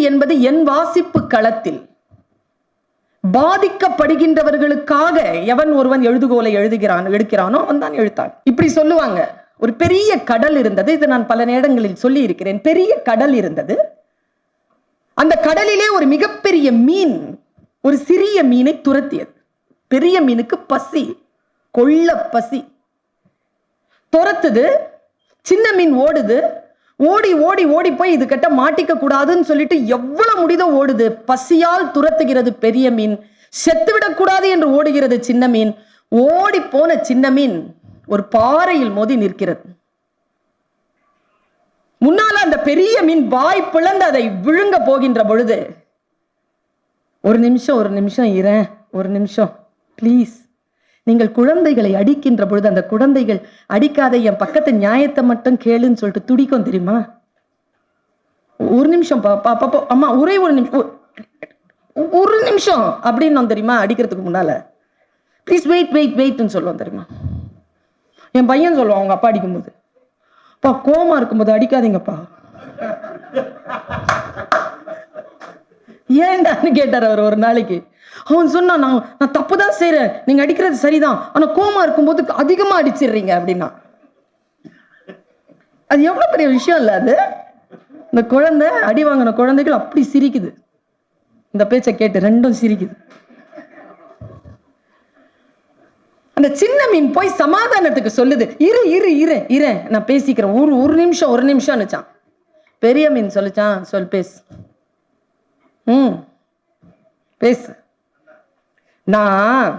என்பது என் வாசிப்பு களத்தில் பாதிக்கப்படுகின்றவர்களுக்காக எவன் ஒருவன் எழுதுகோலை எடுக்கிறானோ அவன் தான் எழுத்தான். இப்படி சொல்லுவாங்க. ஒரு பெரிய கடல் இருந்தது. இது நான் பல நேரங்களில் சொல்லி இருக்கிறேன். பெரிய கடல் இருந்தது. அந்த கடலிலே ஒரு மிகப்பெரிய மீன் ஒரு சிறிய மீனை துரத்தியது. பெரிய மீனுக்கு பசி, கொள்ள பசி. துரத்துது. சின்ன மீன் ஓடுது. ஓடி ஓடி ஓடி போய் இது கிட்ட மாட்டிக்க கூடாதுன்னு சொல்லிட்டு எவ்வளவு முடிதோ ஓடுது. பசியால் துரத்துகிறது பெரிய மீன். செத்துவிடக் கூடாது என்று ஓடுகிறது சின்ன மீன். ஓடி போன சின்ன மீன் ஒரு பாறையில் மோதி நிற்கிறது. முன்னால அந்த பெரிய மீன் வாய் பிளந்து அதை விழுங்க போகின்ற பொழுது, ஒரு நிமிஷம் இரேன், ஒரு நிமிஷம் ப்ளீஸ். நீங்கள் குழந்தைகளை அடிக்கின்ற பொழுது அந்த குழந்தைகள் அடிக்காத, என் பக்கத்து நியாயத்தை மட்டும் கேளுன்னு சொல்லிட்டு துடிக்கும் தெரியுமா? ஒரு நிமிஷம் அம்மா, ஒரே ஒரு நிமிஷம் அப்படின்னு தெரியுமா? அடிக்கிறதுக்கு முன்னால ப்ளீஸ் வெயிட்னு சொல்லுவோம் தெரியுமா? என் பையன் சொல்லுவான் அவங்க அப்பா அடிக்கும்போது, அப்பா கோமா இருக்கும்போது அடிக்காதீங்கப்பா. ஏன்டான்னு கேட்டார் அவர் ஒரு நாளைக்கு. அவன் சொன்னான், நான் தப்பு தான் செய்யறேன், நீங்க அடிக்கிறது சரிதான், ஆனா கோமா இருக்கும்போது அதிகமா அடிச்சிடுறீங்க அப்படின்னா. அது எவ்வளவு பெரிய விஷயம் இல்ல அது? இந்த குழந்தை, அடி வாங்கின குழந்தைகள் அப்படி சிரிக்குது. இந்த பேச்சை கேட்டு ரெண்டும் சிரிக்குது. அந்த சின்ன மீன் போய் சமாதானத்துக்கு சொல்லுது, இரு நான் பேசிக்கிறேன், ஒரு நிமிஷம். பெரிய மீன் சொல்லிச்சான், சொல் பேசு. பேசு. நான்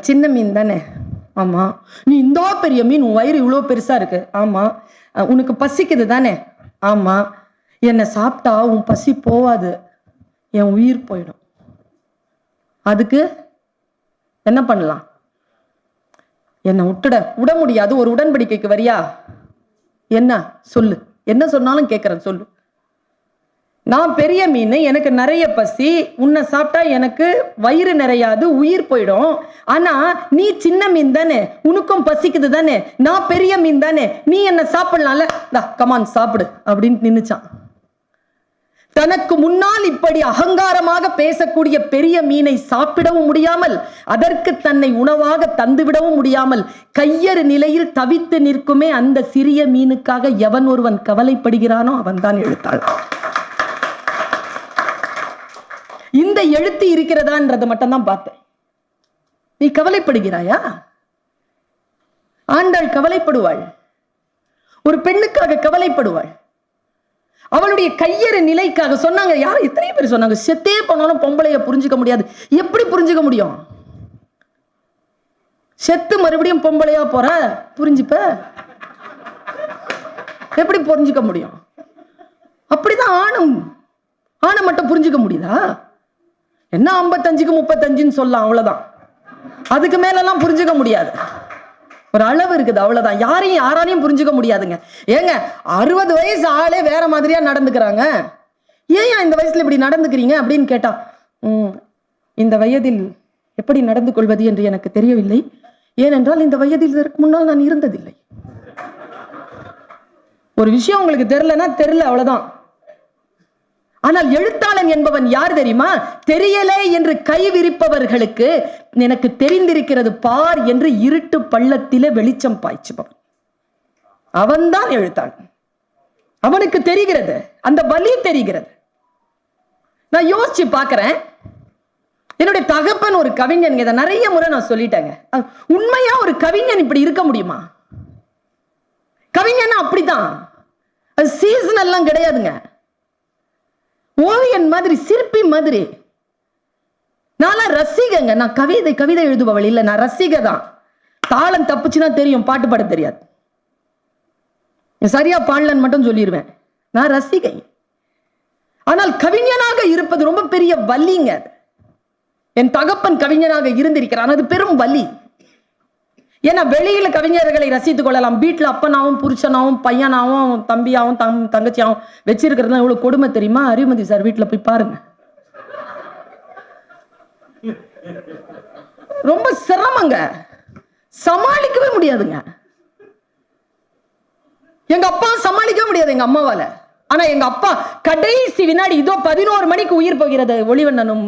சின்ன மீன் தானே? ஆமா. நீ இந்த பெரிய மீன், உன் வயிறு இவ்வளோ பெருசா இருக்கு. ஆமா. உனக்கு பசிக்குது தானே? ஆமா. என்னை சாப்பிட்டா உன் பசி போவாது, என் உயிர் போயிடும். அதுக்கு என்ன பண்ணலாம்? என்னை விட முடியாது. ஒரு உடன்படிக்கைக்கு வரியா? என்ன சொல்லு, என்ன சொன்னாலும் கேட்கிறேன், சொல்லு. நான் பெரிய மீன், எனக்கு நிறைய பசி, உன்னை சாப்பிட்டா எனக்கு வயிறு நிறையாது, உயிர் போயிடும். ஆனா நீ சின்ன மீன் தானே, உனக்கும் பசிக்குது தானே, நான் பெரிய மீன் தானே, நீ என்ன சாப்பிடலாம்ல, கமான் சாப்பிடு அப்படின்னு நின்னுச்சான். தனக்கு முன்னால் இப்படி அகங்காரமாக பேசக்கூடிய பெரிய மீனை சாப்பிடவும் முடியாமல், அதற்கு தன்னை உணவாக தந்துவிடவும் முடியாமல் கையறு நிலையில் தவித்து நிற்குமே அந்த சிறிய மீனுக்காக எவன் ஒருவன் கவலைப்படுகிறானோ அவன் தான் எழுத்தாள். இந்த எழுத்து இருக்கிறதான்றதை மட்டும் தான் பார்த்தேன். நீ கவலைப்படுகிறாயா? ஆண்டாள் கவலைப்படுவாள். ஒரு பெண்ணுக்காக கவலைப்படுவாள். அவளுடைய கையறு நிலைக்காக சொன்னாங்க. யார் எத்தனை பேர் சொன்னாங்க, செத்தே போனாலும் பொம்பளைய புரிஞ்சுக்க முடியாது. எப்படி புரிஞ்சுக்க முடியும்? செத்து மறுபடியும் பொம்பளையா போற, புரிஞ்சுப்ப? எப்படி புரிஞ்சுக்க முடியும்? அப்படிதான் ஆணை மட்டும் புரிஞ்சுக்க முடியுதா? என்ன 55க்கு 35ன்னு சொல்லலாம், அவ்வளவுதான். அதுக்கு மேலெல்லாம் புரிஞ்சுக்க முடியாது. ஒரு அளவு இருக்குது, அவ்வளவுதான். யாராலையும் புரிஞ்சுக்க முடியாதுங்க. ஏங்க 60 வயசு ஆளே வேற மாதிரியா நடந்துக்கிறாங்க. ஏன் இந்த வயசுல இப்படி நடந்துக்கிறீங்க அப்படின்னு கேட்டா, இந்த வயதில் எப்படி நடந்து கொள்வது என்று எனக்கு தெரியவில்லை. ஏனென்றால் இந்த வயதில் இதற்கு முன்னால் நான் இருந்ததில்லை. ஒரு விஷயம் உங்களுக்கு தெரியலன்னா தெரியல, அவ்வளவுதான். ஆனால் எழுத்தாளன் என்பவன் யார் தெரியுமா? தெரியலே என்று கை விரிப்பவர்களுக்கு எனக்கு தெரிந்திருக்கிறது பார் என்று இருட்டு பள்ளத்திலே வெளிச்சம் பாய்ச்சுபவன் அவன்தான் எழுத்தாளன். அவனுக்கு தெரிகிறது, அந்த வலி தெரிகிறது. நான் யோசிச்சு பார்க்கிறேன். என்னுடைய தகப்பன் ஒரு கவிஞன். இதை நிறைய முறை நான் சொல்லிட்டேங்க. உண்மையா ஒரு கவிஞன் இப்படி இருக்க முடியுமா? கவிஞன் அப்படிதான். அது சீசன் எல்லாம் கிடையாதுங்க. ஓவியன் மாதிரி, சிற்பி மாதிரி. நான் ரசிகங்க. நான் கவிதை எழுதுபவள் இல்ல, நான் ரசிக தான். தாளம் தப்புச்சுன்னா தெரியும், பாட்டு பாட தெரியாது. சரியா பாடலன்னு மட்டும் சொல்லிடுவேன். நான் ரசிகை. ஆனால் கவிஞனாக இருப்பது ரொம்ப பெரிய வலிங்க. என் தகப்பன் கவிஞனாக இருந்திருக்கிறான், அது பெரும் வலி. ஏன்னா வெளியில கவிஞர்களை ரசித்துக் கொள்ளலாம், வீட்டுல அப்பனாவும் புருஷனாவும் பையனாவும் தம்பியாவும் தங்கச்சியாவும் வச்சிருக்கிறது எவ்வளவு கொடுமை தெரியுமா? அறிவுமதி சார் வீட்டுல போய் பாருங்க. ரொம்ப சிரமங்க, சமாளிக்கவே முடியாதுங்க. எங்க அப்பா சமாளிக்கவே முடியாது எங்க அம்மாவால. ஆனா எங்க அப்பா கடைசி வினாடி இதோ 11 மணிக்கு உயிர் போகிறது ஒளிவண்ணனும்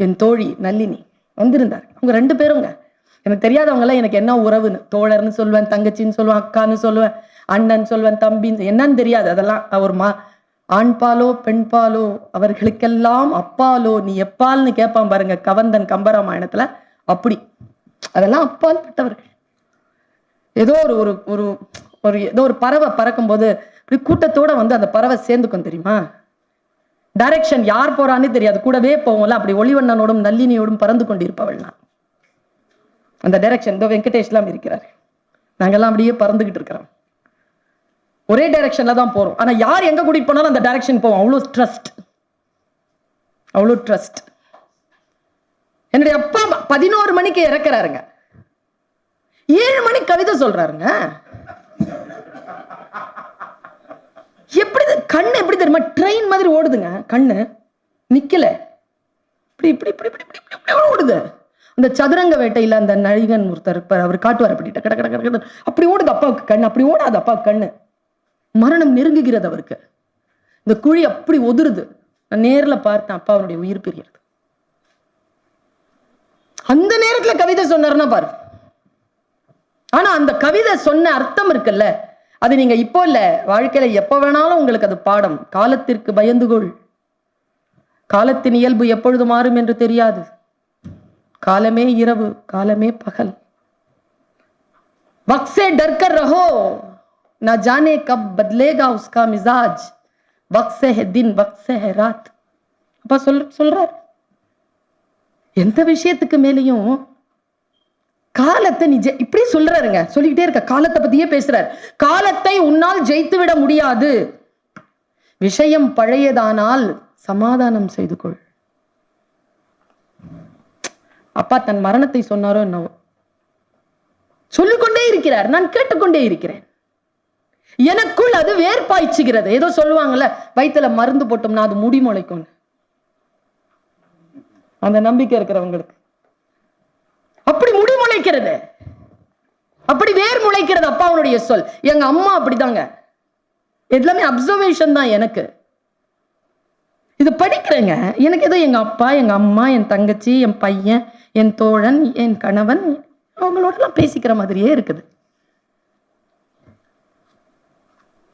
என் தோழி நல்லினி வந்திருந்தார். அவங்க 2 பேருங்க. எனக்கு தெரியாதவங்க எல்லாம் எனக்கு என்ன உறவுன்னு, தோழர்னு சொல்லுவேன், தங்கச்சின்னு சொல்லுவேன், அக்கான்னு சொல்லுவேன், அண்ணன் சொல்லுவேன், தம்பின்னு, என்னன்னு தெரியாது. அதெல்லாம் ஒரு ஆண் பாலோ பெண் பாலோ அவர்களுக்கெல்லாம் அப்பாலோ நீ எப்பால்னு கேட்பான் பாருங்க கவந்தன் கம்பராமாயணத்துல. அப்படி அதெல்லாம் அப்பால் பட்டவர்கள். ஏதோ ஒரு ஒரு ஒரு ஏதோ ஒரு பறவை பறக்கும் போது இப்படி கூட்டத்தோட வந்து அந்த பறவை சேர்ந்துக்கும் தெரியுமா? டைரக்ஷன் யார் போறான்னு தெரியாது, கூடவே போவோம்ல. அப்படி ஒளிவண்ணனோடும் நல்லினியோடும் பறந்து கொண்டிருப்பவள் நான். அந்த டைரக்ஷன் இதோ வெங்கடேஷ் எல்லாம் இருக்கிறார். நாங்கெல்லாம் அப்படியே பறந்துகிட்டு இருக்கிறோம். ஒரே டைரக்ஷன்ல தான் போறோம். ஆனா யார் எங்க கூட்டிட்டு போனாலும் அந்த டைரக்ஷன் போவோம். அவ்வளோ ட்ரஸ்ட், அவ்வளோ ட்ரஸ்ட். என்னுடைய அப்பா 11 மணிக்கு இறக்குறாருங்க, 7 மணிக்கு கவிதை சொல்றாருங்க. எப்படி கண்ணு எப்படி தெரியுமா, ட்ரெயின் மாதிரி ஓடுதுங்க. கண்ணு நிக்கல, இப்படி இப்படி இப்படி இப்படி ஓடுது. அந்த சதுரங்க வேட்டையில அந்த நழிகன் ஒருத்தர் அவர் காட்டுவார், அப்படி கட கட கட அப்படி ஓடுது அப்பாவுக்கு கண்ணு. அப்படி ஓடாது அப்பாவுக்கு கண்ணு. மரணம் நெருங்குகிறது அவருக்கு. இந்த குழி அப்படி ஒதுருது. நான் நேர்ல பார்த்தேன் அப்பா அவனுடைய உயிர் பிரியறது. அந்த நேரத்துல கவிதை சொன்னாருன்னா பாரு. ஆனா அந்த கவிதை சொன்ன அர்த்தம் இருக்குல்ல, அது நீங்க இப்போ இல்ல, வாழ்க்கையில எப்ப வேணாலும் உங்களுக்கு அது பாடம். காலத்திற்கு பயந்துகொள், காலத்தின் இயல்பு எப்பொழுது மாறும் என்று தெரியாது. காலமே இரவு, காலமே பகல். वक्त से डर कर रहो, ना जाने कब बदलेगा उसका मिजाज, वक्त से है दिन, वक्त से है रात. அப்பா சொல்றார். எந்த விஷயத்துக்கு மேலையும் காலத்தை நீ இப்படி சொல்றாருங்க, சொல்லிக்கிட்டே இருக்க. காலத்தை பத்தியே பேசுறார். காலத்தை உன்னால் ஜெயித்து விட முடியாது. விஷயம் பழையதானால் சமாதானம் செய்து கொள். அப்பா தன் மரணத்தை சொன்னாரோ என்னவோ, சொல்லிக்கொண்டே இருக்கிறார். நான் கேட்டுக்கொண்டே இருக்கிறேன். எனக்குள் அது வேர்பாய்ச்சுகிறது. ஏதோ சொல்லுவாங்கல்ல, வயிற்றுல மருந்து போட்டோம்னா அது முடி முளைக்கும். அந்த நம்பிக்கை இருக்கிறவங்களுக்கு அப்படி முடி முளைக்கிறது, அப்படி வேர் முளைக்கிறது அப்பாவுடைய சொல். எங்க அம்மா அப்படிதாங்க. எல்லாமே அப்சர்வேஷன் தான் எனக்கு. இது படிக்கிறேங்க. எனக்கு ஏதோ எங்க அப்பா, எங்க அம்மா, என் தங்கச்சி, என் பையன், என் தோழன், என் கணவன், அவங்களோடலாம் பேசிக்கிற மாதிரியே இருக்குது.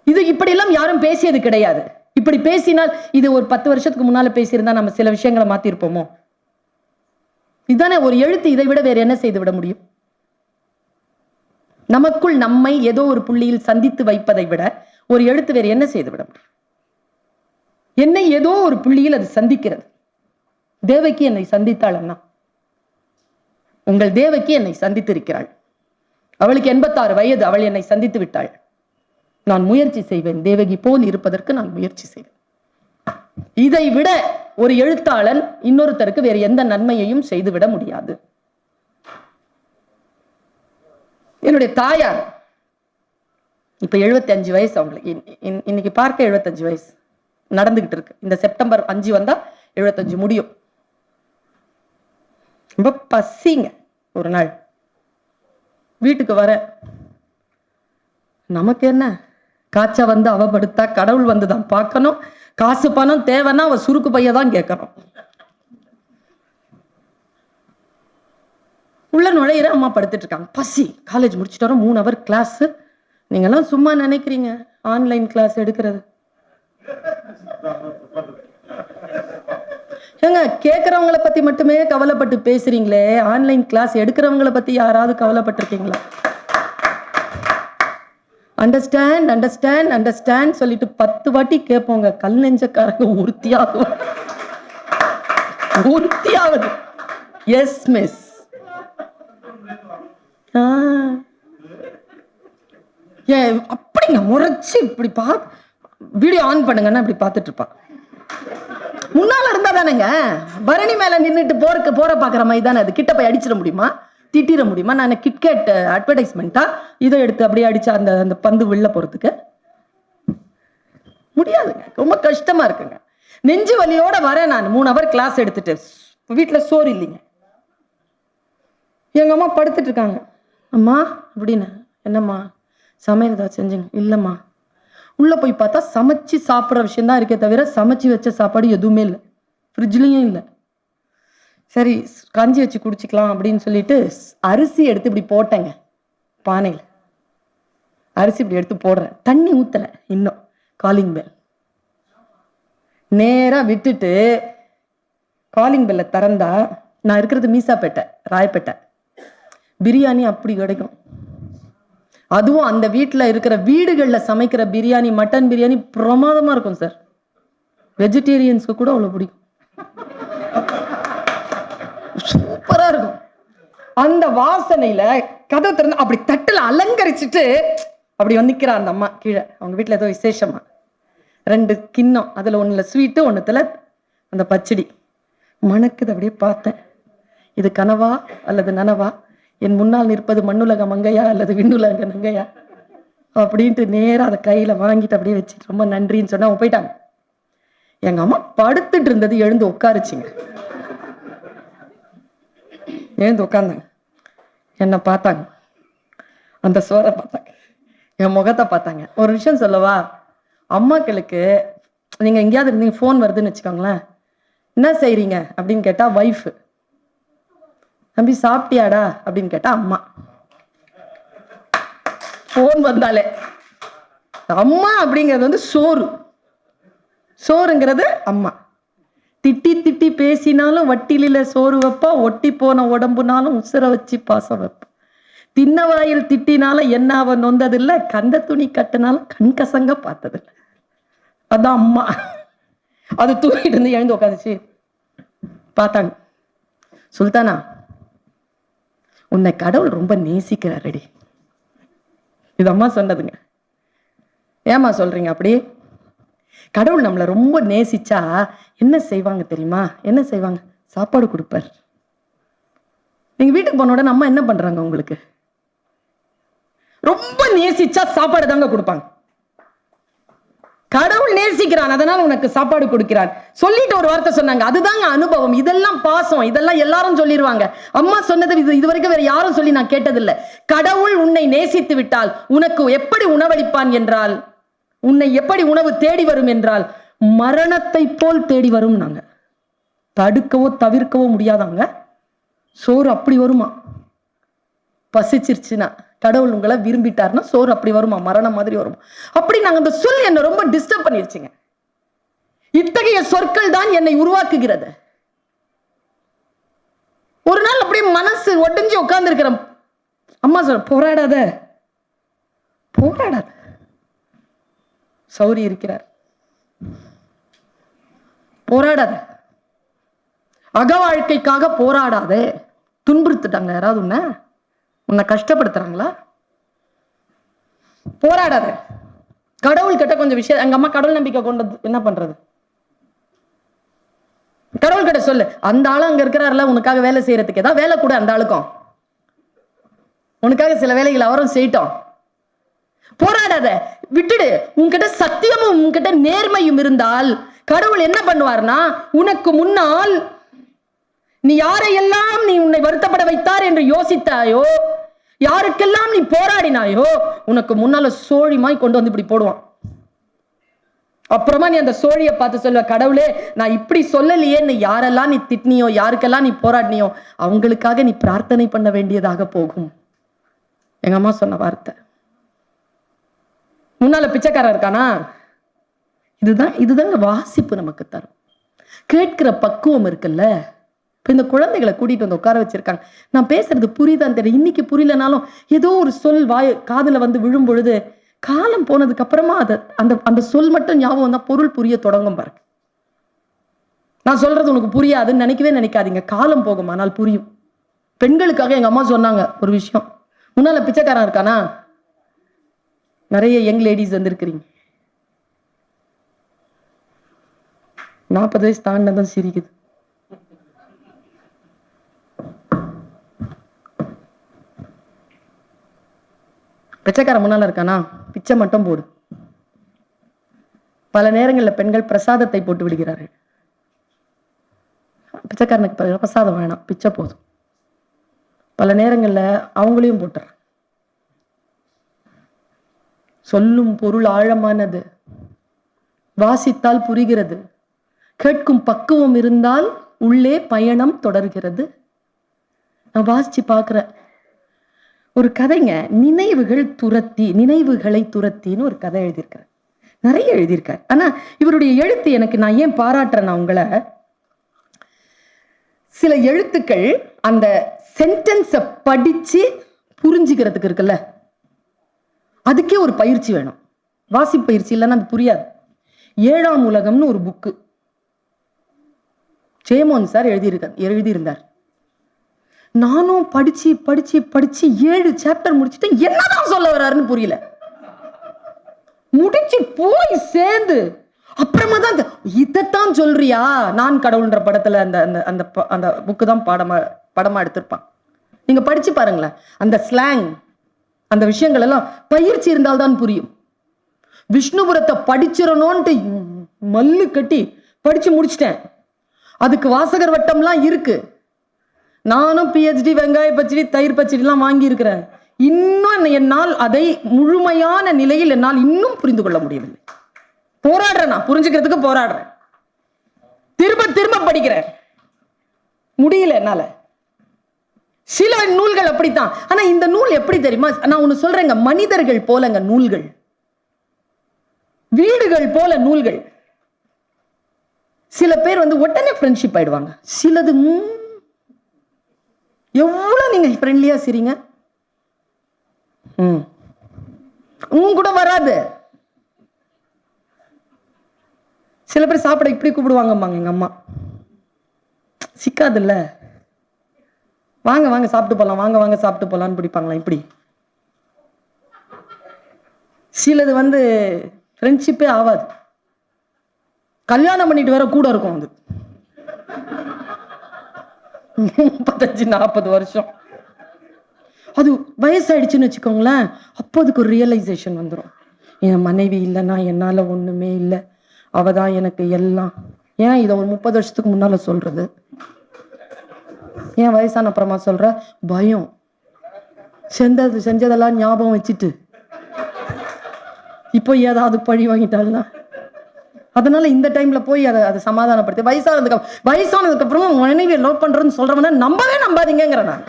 இது இப்படி எல்லாம் யாரும் பேசியது கிடையாது. இப்படி பேசினால் இது ஒரு 10 வருஷத்துக்கு முன்னால பேசியிருந்தா நம்ம சில விஷயங்களை மாத்திருப்போமோ? இதுதானே ஒரு எழுத்து. இதை விட வேற என்ன செய்து விட முடியும்? நமக்குள் நம்மை ஏதோ ஒரு புள்ளியில் சந்தித்து வைப்பதை விட ஒரு எழுத்து வேற என்ன செய்து விட முடியும்? என்னை ஏதோ ஒரு புள்ளியில் அது சந்திக்கிறது. தேவகி என்னை சந்தித்தாள் அண்ணா. உங்கள் தேவகி என்னை சந்தித்திருக்கிறாள். அவளுக்கு 86 வயது. அவள் என்னை சந்தித்து விட்டாள். நான் முயற்சி செய்வேன், தேவகி போல் இருப்பதற்கு நான் முயற்சி செய்வேன். இதை விட ஒரு எழுத்தாளன் இன்னொருத்தருக்கு வேறு எந்த நன்மையையும் செய்துவிட முடியாது. என்னுடைய தாயார் இப்ப 75 வயசு அவங்களுக்கு. இன்னைக்கு பார்க்க 75 வயசு நடந்துகிட்டு இருக்கு. இந்த செப்டம்பர் 5 வந்தா 75 முடியும். ரொம்ப பசிங்க. ஒரு நாள் வீட்டுக்கு வர, நமக்கு என்ன, காய்ச்ச வந்து அவ படுத்தா கடவுள் வந்துதான் பார்க்கணும். காசு பணம் தேவைன்னா அவ சுருக்கு பையதான் கேட்கணும். உள்ள நுழையிற, அம்மா படுத்துட்டு இருக்காங்க. பசி. காலேஜ் முடிச்சுட்டு வரோம். 3 hour கிளாஸ். நீங்க எல்லாம் சும்மா நினைக்கிறீங்க ஆன்லைன் கிளாஸ் எடுக்கிறது. ஏங்க, கேட்கறவங்களை பத்தி மட்டுமே கவலைப்பட்டு பேசுறீங்களே, ஆன்லைன் கிளாஸ் எடுக்கிறவங்களை பத்தி யாராவது கவலைப்பட்டிருக்கீங்களா? அண்டர்ஸ்டாண்ட் அண்டர்ஸ்டாண்ட் அண்டர்ஸ்டாண்ட் சொல்லிட்டு 10 வாட்டி கேட்போங்க. கல் நெஞ்சக்காரங்க உறுத்தியாவது எஸ் மிஸ். அப்படிங்க முறைச்சு இப்படி வீடியோ ஆன் பண்ணுங்கன்னா இப்படி பார்த்துட்டு இருப்பான். முன்னால இருந்தா தானேங்க, பரணி மேல நின்றுட்டு போற பாக்குற மாதிரி தானே. அது கிட்ட போய் அடிச்சிட முடியுமா, திட்டிட முடியுமா? நான் கிட்கேட் அட்வர்டைஸ்மெண்டா இதை எடுத்து அப்படியே அடிச்சா அந்த பந்து வெளில போறதுக்கு முடியாதுங்க. ரொம்ப கஷ்டமா இருக்குங்க. நெஞ்சு வலியோட வரேன் நான். 3 hour கிளாஸ் எடுத்துட்டு வீட்டுல சோறு இல்லைங்க. எங்க அம்மா படுத்துட்டு இருக்காங்க. அம்மா அப்படின்னு. என்னம்மா, சமையல் ஏதாவது செஞ்சுங்க? இல்லம்மா. உள்ள போய் பார்த்தா சமைச்சு சாப்பிட்ற விஷயம் தான் இருக்கே தவிர சமைச்சு வச்ச சாப்பாடு எதுவுமே இல்லை, ஃப்ரிட்ஜ்லயும் இல்லை. சரி கஞ்சி வச்சு குடிச்சிக்கலாம் அப்படின்னு சொல்லிட்டு அரிசி எடுத்து இப்படி போட்டேங்க பானையில. அரிசி இப்படி எடுத்து போடுறேன், தண்ணி ஊத்தல, இன்னும் காலிங் பெல். நேரா விட்டுட்டு காலிங் பெல்ல திறந்தா, நான் இருக்கிறது மீசாப்பேட்டை, ராயப்பேட்டை. பிரியாணி அப்படி கிடைக்கும். அதுவும் அந்த வீட்டில் இருக்கிற வீடுகள்ல சமைக்கிற பிரியாணி, மட்டன் பிரியாணி பிரமாதமா இருக்கும் சார். வெஜிடேரியன்ஸ்க்கு கூட அவ்வளவு பிடிக்கும், சூப்பரா இருக்கும். அந்த வாசனையில கதை திறந்து அப்படி தட்டுல அலங்கரிச்சுட்டு அப்படி வந்து நிக்கிறா அந்த அம்மா கீழே. அவங்க வீட்டுல ஏதோ விசேஷமா, 2 கிண்ணம், அதுல ஒண்ணுல ஸ்வீட்டு, ஒண்ணுத்துல அந்த பச்சடி. மணக்குது. அப்படியே பார்த்தேன், இது கனவா அல்லது நனவா, என் முன்னால் நிற்பது மண்ணுலக மங்கையா அல்லது விண்ணுலக நங்கையா அப்படின்ட்டு நேரா அதை கையில வாங்கிட்டு அப்படியே வச்சுட்டு ரொம்ப நன்றின்னு சொன்னா அவங்க போயிட்டாங்க. எங்க அம்மா படுத்துட்டு இருந்தது எழுந்து உட்காருச்சுங்க. எழுந்து உட்கார்ந்தாங்க, என்னை பார்த்தாங்க, அந்த சோறை பார்த்தாங்க, என் முகத்தை பார்த்தாங்க. ஒரு விஷயம் சொல்லவா, அம்மாக்களுக்கு நீங்க எங்கேயாவது இருந்தீங்க, ஃபோன் வருதுன்னு வச்சுக்கோங்களேன், என்ன செய்றீங்க அப்படின்னு கேட்டா வைஃப், தம்பி சாப்பிட்டியாடா அப்படின்னு கேட்டா அம்மா. ஃபோன் வந்தாலே அம்மா அப்படிங்கிறது வந்து சோறு, சோறுங்கிறது அம்மா. திட்டி திட்டி பேசினாலும் வட்டிலில சோறு வைப்பா, ஒட்டி போன உடம்புனாலும் உசுர வச்சு பாசம் வைப்பா. தின்ன வாயில் திட்டினாலும் என்ன அவ நொந்ததில்லை, கந்த துணி கட்டினாலும் கண் கசங்க பார்த்ததில்லை. அதான் அம்மா. அது தூக்கிட்டு இருந்து எழுந்து உட்காந்துச்சு பார்த்தாங்க. சுல்தானா, உன்னை கடவுள் ரொம்ப நேசிக்கிறாரடி. இது அம்மா சொன்னதுங்க. ஏமா சொல்றீங்க அப்படி? கடவுள் நம்மளை ரொம்ப நேசிச்சா என்ன செய்வாங்க தெரியுமா? என்ன செய்வாங்க? சாப்பாடு கொடுப்பார். நீங்க வீட்டுக்கு போன உடனே அம்மா என்ன பண்றாங்க உங்களுக்கு? ரொம்ப நேசிச்சா சாப்பாடு தாங்க கொடுப்பாங்க. கடவுள் நேசிக்கிறான், அதனால உனக்கு சாப்பாடு கொடுக்கிறான். சொல்லிட்டு ஒரு வார்த்தை சொன்னாங்க, அதுதாங்க அனுபவம். இதெல்லாம் பாசம், இதெல்லாம் எல்லாரும் சொல்லிடுவாங்க. அம்மா சொன்னது இதுவரைக்கும் வேற யாரும் சொல்லி நான் கேட்டதில்லை. கடவுள் உன்னை நேசித்து விட்டால் உனக்கு எப்படி உணவளிப்பான் என்றால், உன்னை எப்படி உணவு தேடி வரும் என்றால் மரணத்தை போல் தேடி வரும். நாங்க தடுக்கவோ தவிர்க்கவோ முடியாதாங்க. சோறு அப்படி வருமா? பசிச்சிருச்சுன்னா, கடவுள் உங்களை விரும்பிட்டாருன்னா சோறு அப்படி வருமா? மரணம் மாதிரி வருமா? அப்படி நாங்க அந்த சொல் என்ன ரொம்ப டிஸ்டர்ப் பண்ணிருச்சுங்க. இத்தகைய சொற்கள் தான் என்னை உருவாக்குகிறது. ஒரு நாள் அப்படியே மனசு ஒடிஞ்சு உட்கார்ந்து இருக்கிற அம்மா சொல், போராடாத போராடாத, சௌரி இருக்கிறார், போராடாத, அக வாழ்க்கைக்காக போராடாத. துன்புறுத்துட்டாங்க யாராவது உன்னை கஷ்டப்படுத்துறாங்களா? போராடாத. கடவுள் கிட்ட கொஞ்சம் விஷயம், எங்க அம்மா கடவுள் நம்பிக்கை கொண்டது, என்ன பண்றது? கடவுள் கிட்ட சொல்லு, அந்த ஆளு அங்க இருக்கிறாருல உனக்காக வேலை செய்யறதுக்கு, ஏதாவது வேலை கூட அந்த ஆளுக்கும், உனக்காக சில வேலைகள் அவரும் செய்யட்டும். போராடாத, விட்டுடு. உன்கிட்ட சத்தியமும் உன்கிட்ட நேர்மையும் இருந்தால் கடவுள் என்ன பண்ணுவார்னா, உனக்கு முன்னால் நீ யாரையெல்லாம் நீ உன்னை வருத்தப்பட வைத்தார் என்று யோசித்தாயோ, யாருக்கெல்லாம் நீ போராடினாயோ, உனக்கு முன்னால சோழிமாய் கொண்டு வந்து இப்படி போடுவான். அப்புறமா நீ அந்த சோழியை பார்த்து சொல்ல, கடவுளே நான் இப்படி சொல்லலையே, யாரெல்லாம் நீ திட்டினியோ, யாருக்கெல்லாம் நீ போராடினியோ அவங்களுக்காக நீ பிரார்த்தனை பண்ண வேண்டியதாக போகும். எங்க அம்மா சொன்ன வார்த்தை. முன்னால பிச்சைக்காரன் இருக்கானா? இதுதாங்க வாசிப்பு நமக்கு தரும். கேட்கிற பக்குவம் இருக்குல்ல. இப்ப இந்த குழந்தைகளை கூட்டிட்டு வந்து உட்கார வச்சிருக்காங்க. நான் பேசுறது புரியுதான்னு தெரியும். இன்னைக்கு புரியலனாலும் ஏதோ ஒரு சொல் காதுல வந்து விழும் பொழுது, காலம் போனதுக்கு அப்புறமா அந்த சொல் மட்டும் ஞாபகம் தான், பொருள் புரிய தொடங்கும் பாருங்க. நான் சொல்றது உனக்கு புரியாதுன்னு நினைக்கவே நினைக்காதீங்க. காலம் போகும், ஆனால் புரியும். பெண்களுக்காக எங்க அம்மா சொன்னாங்க ஒரு விஷயம். முன்னால பிச்சைக்காரன் இருக்கானா? நிறைய யங் லேடிஸ் வந்திருக்கிறீங்க. 40 வயசு தாண்டதான் சிரிக்குது. பிச்சைக்காரன் முன்னால இருக்கானா? பிச்சை மட்டும் போடு. பல நேரங்களில் பெண்கள் பிரசாதத்தை போட்டு விடுகிறார்கள். பிச்சைக்காரனுக்கு பிரசாதம் வேணாம், பிச்சை போதும். பல நேரங்களில் அவங்களையும் போட்டுற. சொல்லும் பொருள் ஆழமானது, வாசித்தால் புரிகிறது, கேட்கும் பக்குவம் இருந்தால் உள்ளே பயணம் தொடர்கிறது. நான் வாசிச்சு பார்க்கிறேன் ஒரு கதைங்க, நினைவுகளை துரத்தின்னு ஒரு கதை எழுதியிருக்கிறேன். நிறைய எழுதியிருக்காரு. ஆனா இவருடைய எழுத்து எனக்கு, நான் ஏன் பாராட்டுறேன்னா உங்களை, சில எழுத்துக்கள் அந்த சென்டென்ஸை படிச்சு புரிஞ்சுக்கிறதுக்கு இருக்குல்ல, அதுக்கே ஒரு பயிற்சி வேணும். வாசிப்பு பயிற்சி இல்லைன்னா அது புரியாது. 7ஆம் உலகம்னு ஒரு புக்கு சேமோன் சார் எழுதியிருந்தார். நானும் படிச்சு படிச்சு படிச்சு 7 சாப்டர் முடிச்சுட்டு என்னதான் சொல்ல வர்றாருன்னு புரியல. முடிச்சு போய் சேர்ந்து அப்புறமா தான் இதைத்தான் சொல்றியா, நான் கடவுள்ன்ற படத்துல அந்த அந்த அந்த புக்கு தான் படமா எடுத்திருப்பான். நீங்க படிச்சு பாருங்களேன். அந்த ஸ்லாங், அந்த விஷயங்கள் எல்லாம் பயிற்சி இருந்தால்தான் புரியும். விஷ்ணுபுரத்தை படிச்சிடணும்ட்டு மல்லு கட்டி படிச்சு முடிச்சிட்டேன். அதுக்கு வாசகர் வட்டம்லாம் இருக்கு. நானும் PhD வெங்காய பச்சடி தயிர் பச்சடிலாம் வாங்கி இருக்கிறேன். இன்னும் என்னால் அதை முழுமையான நிலையில் என்னால் இன்னும் புரிந்து கொள்ள முடியவில்லை. போராடுறேன், நான் புரிஞ்சுக்கிறதுக்கு போராடுறேன், திரும்ப திரும்ப படிக்கிறேன், முடியல என்னால. சில நூல்கள் அப்படித்தான். ஆனா இந்த நூல் எப்படி தெரியுமா, நான் ஒண்ணு சொல்றேங்க, மனிதர்கள் போலங்க நூல்கள், வீடுகள் போல நூல்கள். சில பேர் உடனே ஃப்ரெண்ட்ஷிப் ஆயிடுவாங்க. சிலது எவ்வளவு நீங்க ஃப்ரெண்ட்லியா சிரிங்க கூட வராது. சில பேர் சாப்பிட இப்படி கூப்பிடுவாங்கம்மாங்க, எங்க அம்மா சிக்காது இல்ல, வாங்க வாங்க சாப்பிட்டு போலாம், வாங்க வாங்க சாப்பிட்டு போலான்னு பிடிப்பாங்களா இப்படி. சிலது ஃப்ரெண்ட்ஷிப்பே ஆகாது. கல்யாணம் பண்ணிட்டு வேற கூட இருக்கும். 35-40 வருஷம் அது வயசாயிடுச்சுன்னு வச்சுக்கோங்களேன். அப்போ அதுக்கு ஒரு ரியலைசேஷன் வந்துடும். என் மனைவி இல்லைன்னா என்னால ஒண்ணுமே இல்லை, அவதான் எனக்கு எல்லாம். ஏன் இதை ஒரு 30 வருஷத்துக்கு முன்னால சொல்றது, ஏன் வயசான அப்புறமா சொல்ற? பயம். செஞ்சதெல்லாம் ஞாபகம் வச்சுட்டு இப்போ ஏதாவது பழி வாங்கிட்டாள்னா, அதனால இந்த டைம்ல போய் அதை சமாதானப்படுத்தி வயசானதுக்கு அப்புறமா மனைவியை லவ் பண்றேன்னு சொல்றவன நம்பாதீங்கிற, நான்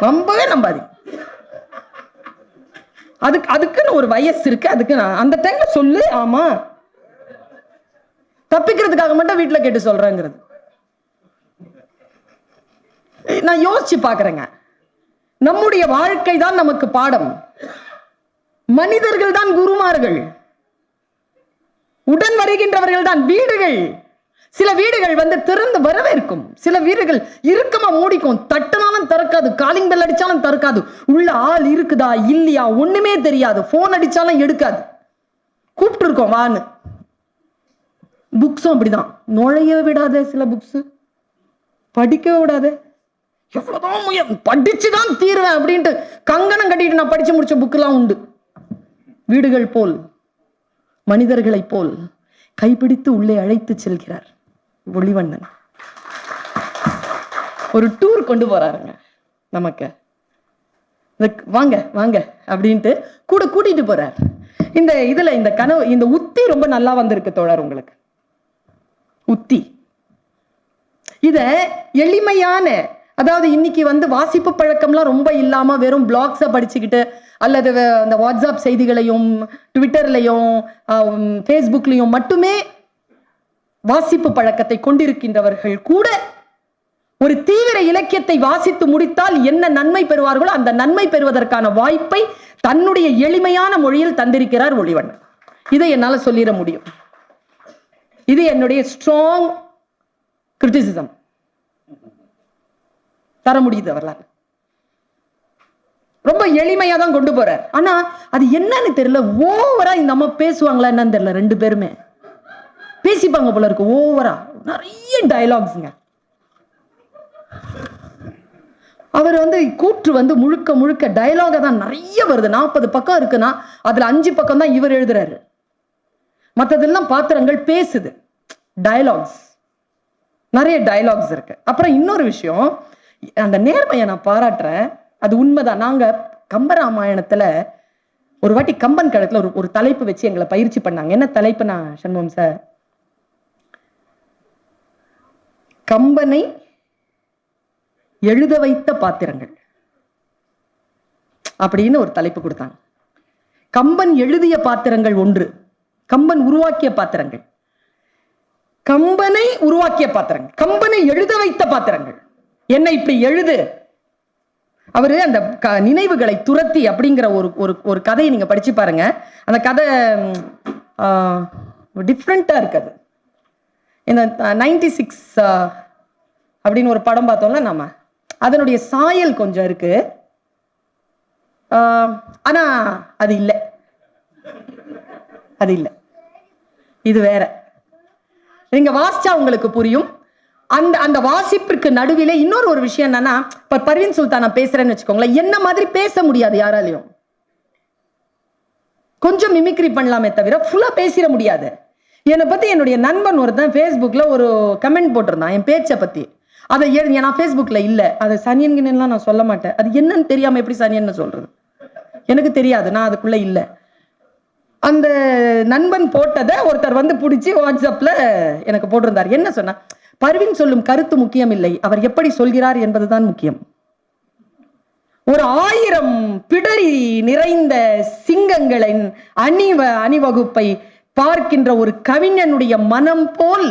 நம்பவே நம்பாதீங்க. அதுக்குன்னு ஒரு வயசு இருக்கு. அதுக்கு நான் அந்த டைம்ல சொல்லு. ஆமா, தப்பிக்கிறதுக்காக மட்டும் வீட்டுல கேட்டு சொல்றேங்கிறது. நான் யோசிச்சு பாக்குறேங்க, நம்முடைய வாழ்க்கை தான் நமக்கு பாடம். மனிதர்கள் தான் குருமார்கள், உடன் வருகின்றவர்கள் தான் வீடுகள். சில வீடுகள் திறந்து வரவேற்கும், சில வீடுகள் இறுக்கமா மூடிக்கும். தட்டினாலும் திறக்காது, காலிங் பெல் அடிச்சாலும் திறக்காது. உள்ள ஆள் இருக்குதா இல்லையா ஒண்ணுமே தெரியாது. போன் அடிச்சாலும் எடுக்காது. கூப்பிட்டு இருக்கோம் வான்னு. புக்ஸும் அப்படிதான், நுழைய விடாத. சில புக்ஸ் படிக்க விடாத. எவ்வளவுதான் படிச்சுதான் தீர்வேன் அப்படின்ட்டு கங்கணம் கட்டிட்டு நான் படிச்சு முடிச்ச புக்கெல்லாம் உண்டு. வீடுகள் போல் மனிதர்களை போல் கைப்பிடித்து உள்ளே அழைத்து செல்கிறார் ஒளிவண்ணன். ஒரு டூர் கொண்டு போறாருங்க நமக்கு. வாங்க வாங்க அப்படின்ட்டு கூட கூட்டிட்டு போறார். இந்த கனவு, இந்த உத்தி ரொம்ப நல்லா வந்திருக்கு தோழர் உங்களுக்கு. உத்தி இத எளிமையான, அதாவது இன்னைக்கு வாசிப்பு பழக்கம்லாம் ரொம்ப இல்லாம வெறும் பிளாக்ஸை படிச்சுக்கிட்டு அல்லது அந்த வாட்ஸ்அப் செய்திகளையும் ட்விட்டர்லையும் ஃபேஸ்புக்லையும் மட்டுமே வாசிப்பு பழக்கத்தை கொண்டிருக்கின்றவர்கள் கூட ஒரு தீவிர இலக்கியத்தை வாசித்து முடித்தால் என்ன நன்மை பெறுவார்களோ அந்த நன்மை பெறுவதற்கான வாய்ப்பை தன்னுடைய எளிமையான மொழியில் தந்திருக்கிறார் ஒளிவண்ணன். இதை என்னால சொல்லிட முடியும். இது என்னுடைய ஸ்ட்ராங் கிரிட்டிசிசம். தர முடியுது. வரலாறு ரொம்ப எளிமையா தான் கொண்டு போறார். ஆனா அது என்னன்னு தெரியல, ஓவரா இந்த அம்மா பேசுவாங்களா என்னன்னு தெரியல. 2 பேருமே பேசிப்பாங்க போல இருக்கு. ஓவரா நிறைய டயலாக்ஸ்ங்க. அவர் கூற்று முழுக்க முழுக்க டயலாக தான் நிறைய வருது. 40 பக்கம் இருக்குன்னா அதுல 5 பக்கம் தான் இவர் எழுதுறாரு. மற்றதெல்லாம் பாத்திரங்கள் பேசுது. டயலாக்ஸ், நிறைய டயலாக்ஸ் இருக்கு. அப்புறம் இன்னொரு விஷயம், அந்த நேர்மையை நான் பாராட்டுறேன். அது உண்மைதான். நாங்க கம்பராமாயணத்துல ஒரு வாட்டி கம்பன் கழகத்துல ஒரு தலைப்பு வச்சு எங்களை பயிற்சி பண்ணாங்க. என்ன தலைப்புனா சண்முகம் சார், கம்பனை எழுத வைத்த பாத்திரங்கள் அப்படின்னு ஒரு தலைப்பு கொடுத்தாங்க. கம்பன் எழுதிய பாத்திரங்கள் ஒன்று, கம்பன் உருவாக்கிய பாத்திரங்கள், கம்பனை உருவாக்கிய பாத்திரங்கள், கம்பனை எழுத வைத்த பாத்திரங்கள். என்ன இப்படி எழுது, அவரு அந்த நினைவுகளை துரத்தி அப்படிங்கிற ஒரு கதையை நீங்க படிச்சு பாருங்க. அந்த கதை டிஃப்ரெண்டா இருக்காது. இந்த 96 அப்படின்னு ஒரு படம் பார்த்தோம்ல நாம, அதனுடைய சாயல் கொஞ்சம் இருக்கு. ஆனா அது இல்லை, அது இல்லை, இது வேற. நீங்க வாசிச்சா உங்களுக்கு புரியும். அந்த வாசிப்பிற்கு நடுவில் இன்னொரு ஒரு விஷயம் என்னன்னா, இப்ப பர்வீன் சுல்தான் நான் பேசுறேன்னு வச்சுக்கோங்களேன், என்ன மாதிரி பேச முடியாது யாராலையும். கொஞ்சம் மிமிக்ரி பண்ணலாமே தவிர ஃபுல்லா பேசிட முடியாது. என்னை பத்தி என்னுடைய நண்பன் ஒருத்தன் ஃபேஸ்புக்ல ஒரு கமெண்ட் போட்டிருந்தான் என் பேச்சை பத்தி. அதை நான் ஃபேஸ்புக்ல இல்ல, அதை சனியன்கின்லாம் நான் சொல்ல மாட்டேன். அது என்னன்னு தெரியாம எப்படி சனியன்னு சொல்றது எனக்கு தெரியாது, நான் அதுக்குள்ள இல்லை. அந்த நண்பன் போட்டதை ஒருத்தர் வந்து பிடிச்சி வாட்ஸ்அப்ல எனக்கு போட்டிருந்தார். என்ன சொன்னா, பர்வீன் சொல்லும் கருத்து முக்கியம் இல்லை, அவர் எப்படி சொல்கிறார் என்பதுதான் முக்கியம். ஒரு 1000 பிடரி நிறைந்த சிங்கங்களின் அணிவகுப்பை பார்க்கின்ற ஒரு கவிஞனுடைய மனம் போல்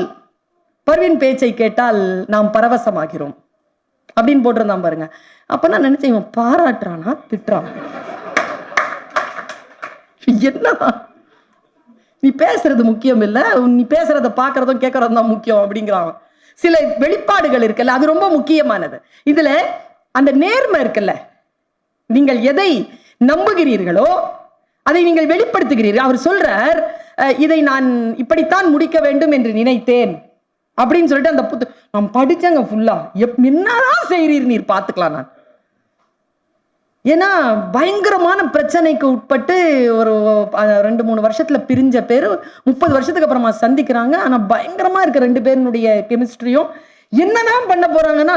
பர்வீன் பேச்சை கேட்டால் நாம் பரவசமாகிறோம் அப்படின்னு போட்டிருந்தான் பாருங்க. அப்ப நான் நினைச்சேன், இவன் பாராட்டுறானா திட்டுறான்? என்ன, நீ பேசுறது முக்கியம் இல்ல, நீ பேசுறத பாக்குறதும் கேட்கறதும் தான் முக்கியம் அப்படிங்கிறான். சில வெளிப்பாடுகள் இருக்குல்ல, அது ரொம்ப முக்கியமானது. இதுல அந்த நேர்மை இருக்குல்ல, நீங்கள் எதை நம்புகிறீர்களோ அதை நீங்கள் வெளிப்படுத்துகிறீர்கள். அவர் சொல்றார், இதை நான் இப்படித்தான் முடிக்க வேண்டும் என்று நினைத்தேன் அப்படின்னு சொல்லிட்டு அந்த நான் படிச்சேங்க ஃபுல்லா. என்னதான் செய்றீர் நீர் பாத்துக்கலாம். நான் ஏன்னா பயங்கரமான பிரச்சனைக்கு உட்பட்டு ஒரு 2-3 வருஷத்துல பிரிஞ்ச பேரு 30 வருஷத்துக்கு அப்புறமா சந்திக்கிறாங்க. ஆனா பயங்கரமா இருக்க 2 பேருடைய கெமிஸ்ட்ரியும். என்னதான் பண்ண போறாங்கன்னா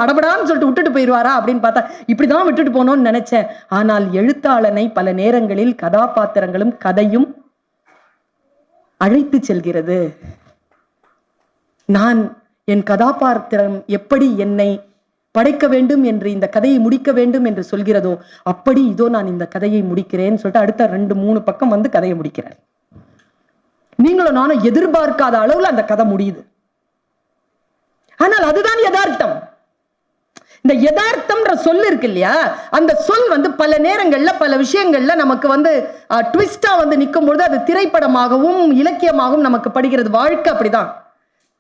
அடபடான்னு சொல்லிட்டு விட்டுட்டு போயிடுவாரா அப்படின்னு பார்த்தா இப்படிதான் விட்டுட்டு போனோம்னு நினைச்சேன். ஆனால் எழுத்தாளனை பல நேரங்களில் கதாபாத்திரங்களும் கதையும் அழைத்து செல்கிறது. நான் என் கதாபாத்திரம் எப்படி என்னை படைக்க வேண்டும் என்று, இந்த கதையை முடிக்க வேண்டும் என்று சொல்கிறதோ அப்படி இதோ நான் இந்த கதையை முடிக்கிறேன்னு சொல்லிட்டு அடுத்த 2-3 பக்கம் வந்து கதையை முடிக்கிறேன். நீங்களும் நானும் எதிர்பார்க்காத அளவுல அந்த கதை முடியுது. ஆனால் அதுதான் யதார்த்தம். இந்த யதார்த்தம்ன்ற சொல் இருக்கு இல்லையா, அந்த சொல் வந்து பல நேரங்கள்ல பல விஷயங்கள்ல நமக்கு வந்து ட்விஸ்டா வந்து நிற்கும் பொழுது அது திரைப்படமாகவும் இலக்கியமாகவும் நமக்கு படுகிறது. வாழ்க்கை அப்படிதான்.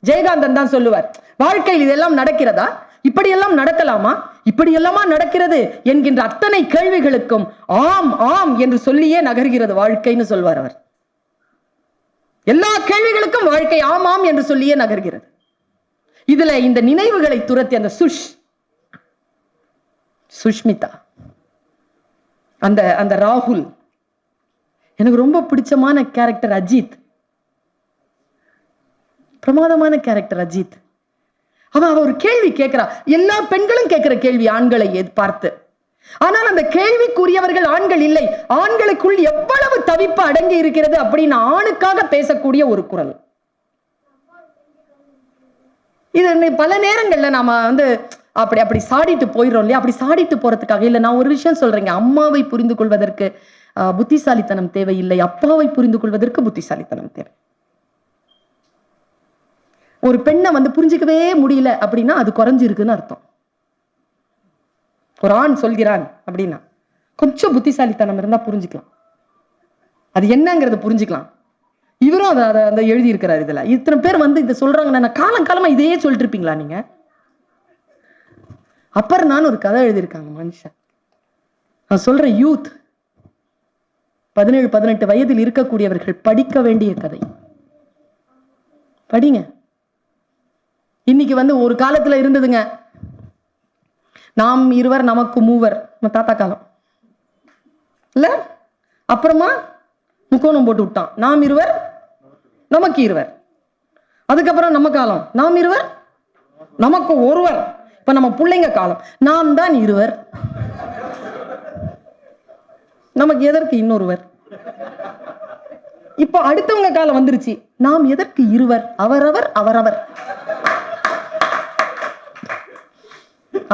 ஜெயகாந்தன் தான் சொல்லுவார், வாழ்க்கையில் இதெல்லாம் நடக்கிறதா, இப்படியெல்லாம் நடக்கலாமா, இப்படியெல்லாமா நடக்கிறது என்கின்ற அத்தனை கேள்விகளுக்கும் ஆம் ஆம் என்று சொல்லியே நகர்கிறது வாழ்க்கைன்னு சொல்வார் அவர். எல்லா கேள்விகளுக்கும் வாழ்க்கை ஆமாம் என்று சொல்லியே நகர்கிறது. இதுல இந்த நினைவுகளை துரத்தி அந்த சுஷ்மிதா, அந்த ராகுல், எனக்கு ரொம்ப பிடிச்சமான கேரக்டர் அஜித். பிரமாதமான கேரக்டர் அஜித். அவன் ஒரு கேள்வி கேட்கிறா, எல்லா பெண்களும் கேட்கிற கேள்வி ஆண்களை பார்த்து. ஆனால் அந்த கேள்விக்குரியவர்கள் ஆண்கள் இல்லை. ஆண்களுக்குள் எவ்வளவு தவிப்பு அடங்கி இருக்கிறது அப்படின்னு ஆணுக்காக பேசக்கூடிய ஒரு குரல். இது பல நேரங்கள்ல நாம வந்து அப்படி சாடிட்டு போயிடுறோம் இல்லையா. அப்படி சாடிட்டு போறதுக்காக இல்ல. நான் ஒரு விஷயம் சொல்றேங்க, அம்மாவை புரிந்து கொள்வதற்கு புத்திசாலித்தனம் தேவையில்லை, அப்பாவை புரிந்து கொள்வதற்கு புத்திசாலித்தனம் தேவை. ஒரு பெண்ணை வந்து புரிஞ்சுக்கவே முடியல அப்படின்னா அது குறைஞ்சிருக்குன்னு அர்த்தம். ஒரு ஆண் சொல்கிறான் அப்படின்னா கொஞ்சம் புத்திசாலித்தனம் இருந்தா புரிஞ்சுக்கலாம், அது என்னங்கிறத புரிஞ்சுக்கலாம். இவரும் அதை எழுதி இருக்கிறார். இதுல இத்தனை பேர் வந்து இதை சொல்றாங்கன்னா காலங்காலமா இதையே சொல்லிட்டு இருப்பீங்களா நீங்க? அப்புறம் நான் ஒரு கதை எழுதியிருக்காங்க மனுஷன். நான் சொல்றேன், யூத் 17-18 வயதில் இருக்கக்கூடியவர்கள் படிக்க வேண்டிய கதை. படிங்க. இன்னைக்கு வந்து ஒரு காலத்துல இருந்ததுங்க, நாம் இருவர் நமக்கு மூவர், தாத்தா காலம் இல்ல. அப்புறமா முக்கோணம் போட்டு விட்டான், நாம் இருவர் நமக்கு இருவர். அதுக்கப்புறம் நம்ம காலம், நாம் இருவர் நமக்கு ஒருவர். இப்ப நம்ம பிள்ளைங்க காலம், நாம் தான் இருவர் நமக்கு எதற்கு இன்னொருவர்? இப்போ அடுத்தவங்க காலம் வந்துருச்சு. நாம் எதற்கு இருவர்? அவரவர் அவரவர்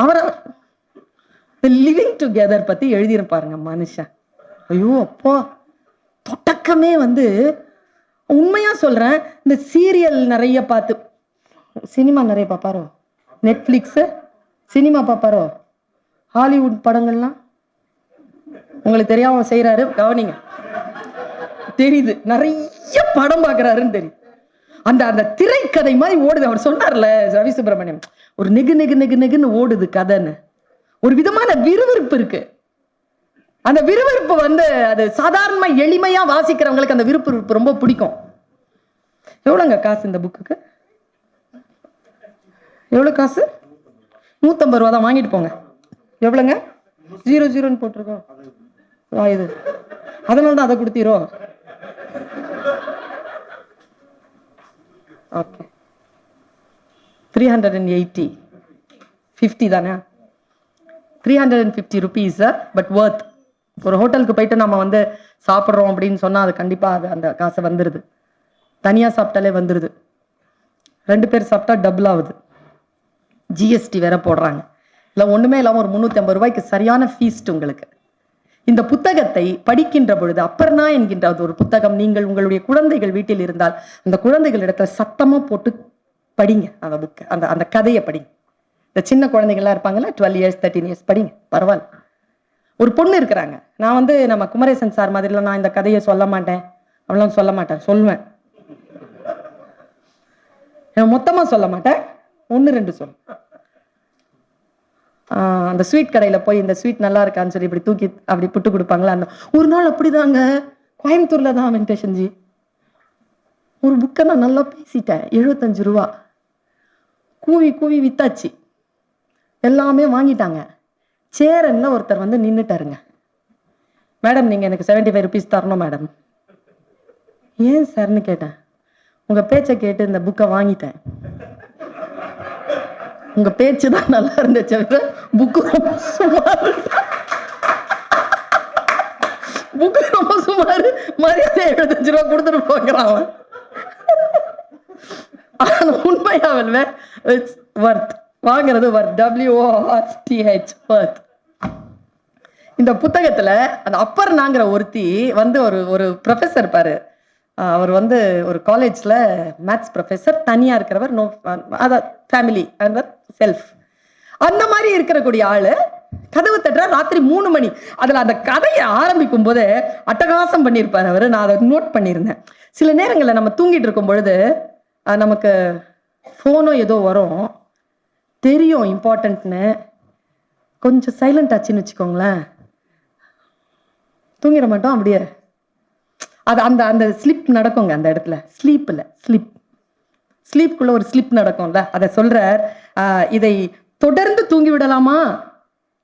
அவரவர் லிவிங் டுகெதர் பத்தி எழுதியிருப்பாருங்க மனுஷன். ஐயோ அப்பா, தொடக்கமே வந்து உண்மையா சொல்றேன், இந்த சீரியல் நிறைய பார்த்து, சினிமா நிறைய பார்ப்பாரோ, நெட்ஃபிளிக்ஸ் சினிமா பார்ப்பாரோ, ஹாலிவுட் படங்கள்லாம் உங்களுக்கு தெரியாம செய்யறாரு, கவனிங்க. தெரியுது நிறைய படம் பார்க்கறாருன்னு தெரியும். அந்த அந்த திரைக்கதை மாதிரி ஓடுது. அவர் சொன்னார்ல ரவி சுப்பிரமணியம், ஒரு நெகு நெகு நெகு நெகுன்னு ஓடுது கதைன்னு. ஒரு விதமான விறுவிறுப்பு இருக்கு. அந்த விறுவிறுப்பு வந்து அது சாதாரண எளிமையா வாசிக்கிறவங்களுக்கு அந்த விறுவிறுப்பு ரொம்ப பிடிக்கும். எவ்வளவுங்க காசு இந்த புக்குக்கு? எவ்வளவு காசு? 150 ரூபா தான். வாங்கிட்டு போங்க. எவ்வளவுங்க? 00 போட்டிருக்கோம். இது அதனாலதான் அதை கொடுத்தீரோ? ஓகே, 380 50 தானே? 350 rupees, பட் வர்த். ஒரு ஹோட்டலுக்கு போயிட்டு நம்ம வந்து சாப்பிட்றோம் அப்படின்னு சொன்னா அது கண்டிப்பா அது அந்த காசை வந்துருது. தனியா சாப்பிட்டாலே வந்துருது. 2 பேர் சாப்பிட்டா டபுள் ஆகுது. ஜிஎஸ்டி வேற போடுறாங்க. இல்லை ஒண்ணுமே இல்லாம ஒரு 350 ரூபாய்க்கு சரியான ஃபீஸ்ட் உங்களுக்கு. இந்த புத்தகத்தை படிக்கின்ற பொழுது, அப்பர்ணா என்கின்ற ஒரு புத்தகம், நீங்கள் உங்களுடைய குழந்தைகள் வீட்டில் இருந்தால் அந்த குழந்தைகளிடத்துல சத்தமா போட்டு படிங்க அந்த புக்கை, அந்த அந்த கதையை படிங்க. இந்த சின்ன குழந்தைகள்லாம் இருப்பாங்கல்ல, 12 years 13 years, படிங்க, பரவாயில்ல. ஒரு பொண்ணு இருக்கிறாங்க. நான் வந்து நம்ம குமரேசன் சார் மாதிரிலாம் நான் இந்த கதையை சொல்ல மாட்டேன், அவெல்லாம் சொல்ல மாட்டேன், சொல்லுவேன். மொத்தமா சொல்ல மாட்டேன், 1 2 சொல்ல. அந்த ஸ்வீட் கடையில போய் இந்த ஸ்வீட் நல்லா இருக்கான்னு சொல்லி இப்படி தூக்கி அப்படி புட்டு கொடுப்பாங்களா, அந்த ஒரு நாள் அப்படிதாங்க கோயம்புத்தூர்ல தான் வெங்கடேஷன்ஜி. ஒரு புக்கை நான் நல்லா பேசிட்டேன், 75 ரூபா கூவி கூவி வித்தாச்சு, எல்லாமே வாங்கிட்டாங்க. சேரன்ல ஒருத்தர் வந்து நின்னுட்டாருங்க. மேடம் நீங்க எனக்கு 75 rupees தரணும் மேடம். ஏன் சார்னு கேட்டேன். உங்க பேச்சை கேட்டு இந்த புக்கை வாங்கிட்டேன். உங்க பேச்சு தான் நல்லா இருந்துச்சு, புக்கு ரொம்ப சுமாரு, புக்கு ரொம்ப சுமாரு, மரியாதை 75 ரூபா கொடுத்துட்டு போகிறான் அவன். உண்மையாவல்ல, வர்த் வாங்குறது வர்த், WORTH வர்த். இந்த புத்தகத்துல அந்த அப்பர்ணாங்கிற ஒருத்தி வந்து ஒரு ப்ரொஃபஸர் பாரு, அவர் வந்து ஒரு காலேஜ்ல மேத்ஸ் ப்ரொஃபஸர், தனியா இருக்கிறவர், நோ அதான் ஃபேமிலி அண்ட் செல்ஃப், அந்த மாதிரி இருக்கக்கூடிய ஆளு கதவு தட்டுற ராத்திரி 3 மணி. அதுல அந்த கதையை ஆரம்பிக்கும் போது அட்டகாசம் பண்ணியிருப்பாரு அவரு. நான் அதை நோட் பண்ணியிருந்தேன். சில நேரங்களில் நம்ம தூங்கிட்டு இருக்கும் பொழுது நமக்கு ஃபோனோ ஏதோ வரும், தெரியும் இம்பார்ட்டன்ட்னு, கொஞ்சம் சைலண்ட் ஆச்சுன்னு வச்சுக்கோங்களேன், தூங்கிட மாட்டோம் அப்படியே. அது அந்த அந்த ஸ்லிப் நடக்குங்க அந்த இடத்துல. ஸ்லீப்ல ஸ்லீப்குள்ள ஒரு ஸ்லிப் நடக்கும்ல, அதை சொல்றார். இதை தொடர்ந்து தூங்கி விடலாமா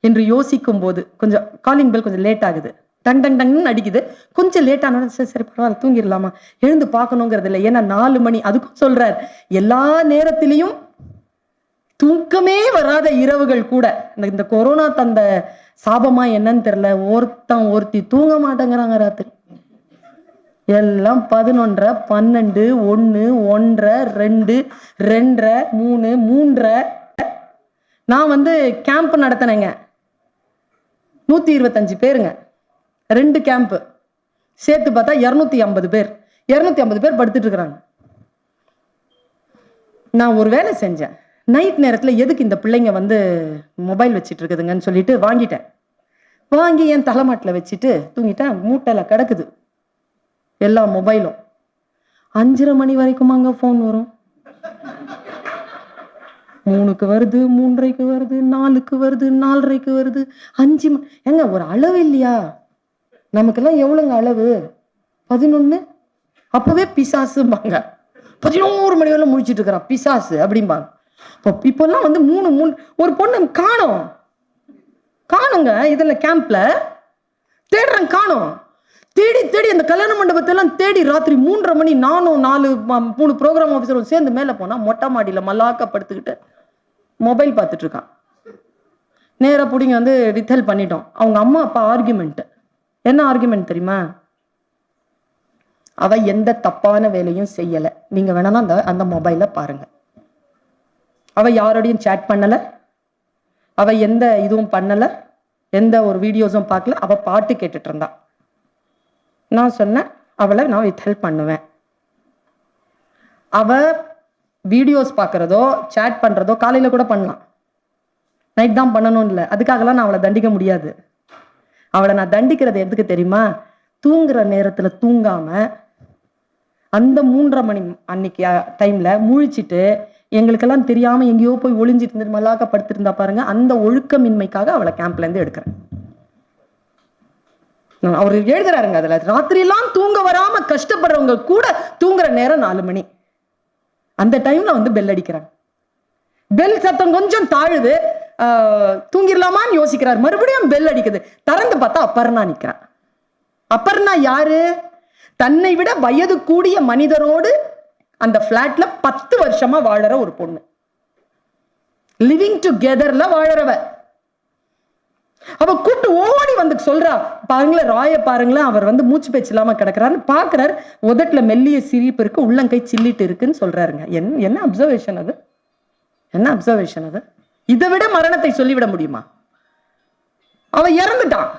என்று யோசிக்கும் போது கொஞ்சம் காலிங் பெல் கொஞ்சம் லேட் ஆகுது, டங் டங் டங்னு அடிக்குது, கொஞ்சம் லேட் ஆனோட சரி சரி பரவாயில்ல தூங்கிடலாமா, எழுந்து பார்க்கணுங்கிறது இல்லை. ஏன்னா 4 மணி. அதுக்கும் சொல்றார், எல்லா நேரத்திலையும் தூக்கமே வராத இரவுகள் கூட, இந்த கொரோனா தந்த சாபமா என்னன்னு தெரியல, ஒருத்தி தூங்க மாட்டேங்கிறாங்க ராத்திரி. எல்லாம் 11, 12, 1, 1:30, 2, 2:30, 3, 3:30. நான் வந்து கேம்ப் நடத்தினேங்க, 125 பேருங்க, 2 கேம்ப் சேர்த்து பார்த்தா 250 பேர். 250 பேர் படுத்துட்டு இருக்கிறாங்க. நான் ஒரு வேலை செஞ்சேன். நைட் நேரத்தில் எதுக்கு இந்த பிள்ளைங்க வந்து மொபைல் வச்சுட்டு இருக்குதுங்கன்னு சொல்லிட்டு வாங்கிட்டேன். வாங்கி என் தலைமாட்டில் வச்சுட்டு தூங்கிட்டேன். மூட்டையில் கிடக்குது எல்லா மொபைலும். 5:30 மணி வரைக்குமாங்க ஃபோன் வரும். 3க்கு வருது, 3:30க்கு வருது, 4க்கு வருது, 4:30க்கு வருது, 5 மணி. ஏங்க ஒரு அளவு இல்லையா? நமக்கெல்லாம் எவ்வளோங்க அளவு? 11. அப்பவே பிசாசும்பாங்க. 11 மணி வரை முடிச்சுட்டு இருக்கிறான் பிசாசு அப்படிம்பாங்க. இப்பெல்லாம் வந்து 3 ஒரு பொண்ணு காணுங்க. இதுல கேம்ப்ல தேடுறேன், காணும். தேடி அந்த கல்யாண மண்டபத்தெல்லாம் தேடி ராத்திரி 3:30 மணி. நானும் 3 ப்ரோக்ராம் ஆஃபீஸரும் சேர்ந்து மேலே போனா மொட்டை மாடியில மல்லாக்கப்படுத்துக்கிட்டு மொபைல் பார்த்துட்டு இருக்கான். நேராக பிடிங்க வந்து வித்தல் பண்ணிட்டோம். அவங்க அம்மா அப்பா ஆர்கியூமெண்ட், என்ன ஆர்குமெண்ட் தெரியுமா? அவ எந்த தப்பான வேலையும் செய்யல. நீங்க வேணா அந்த மொபைல பாருங்க. அவ யாரோடையும் சேட் பண்ணல, அவ எந்த இதுவும் பண்ணல, எந்த ஒரு வீடியோஸும் பார்க்கல. அவ பாட்டு கேட்டுட்டு இருந்தா. நான் சொன்னேன் அவளை நான் வித் ஹெல்ப் பண்ணுவேன். அவ வீடியோஸ் பார்க்கறதோ சேட் பண்றதோ காலையில கூட பண்ணலாம், நைட் தான் பண்ணணும் இல்லை. அதுக்காகலாம் நான் அவளை தண்டிக்க முடியாது. அவளை நான் தண்டிக்கிறது எதுக்கு தெரியுமா? தூங்குற நேரத்துல தூங்காம அந்த 3:30 மணி அன்னைக்கு டைம்ல முழிச்சிட்டு எங்களுக்கெல்லாம் தெரியாம எங்கேயோ போய் ஒளிஞ்சிட்டு இருந்து மல்லாக்க படுத்திருந்தா பாருங்க. அந்த ஒழுக்கமின்மைக்காக அவளை கேம்ப்ல இருந்து எடுக்கிறேன். அவர் எழுதுறாருங்க அதுல, ராத்திரி எல்லாம் தூங்க வராம கஷ்டப்படுறவங்க கூட தூங்குற நேரம் 4 மணி. அந்த டைம்ல வந்து பெல் அடிக்கிறாங்க. பெல் சத்தம் கொஞ்சம் தாழுது, தூங்கிடலாமான்னு யோசிக்கிறார். மறுபடியும் பெல் அடிக்குது. திறந்து பார்த்தா அப்பர்ணா நிக்கிறான். அப்பர்ணா யாரு? தன்னை விட வயது கூடிய மனிதரோடு அந்த பிளாட்ல 10 வருஷமா வாழற ஒரு பொண்ணு. லிவிங் டுகெதர்ல வாழறவ. அவ கூட்டு ஓடி வந்து சொல்றா, பாருங்களேன் ராய பாருங்களேன், அவர் வந்து மூச்சு பேச்சு இல்லாம கிடக்குறாரு. பாக்குறாரு, உதட்டுல மெல்லிய சிரிப்பு இருக்கு, உள்ளங்கை சில்லிட்டு இருக்குன்னு சொல்றாருங்க. என்ன அப்சர்வேஷன் அது? என்ன அப்சர்வேஷன் அது? இதை விட மரணத்தை சொல்லிவிட முடியுமா? அவன் இறந்துட்டான்.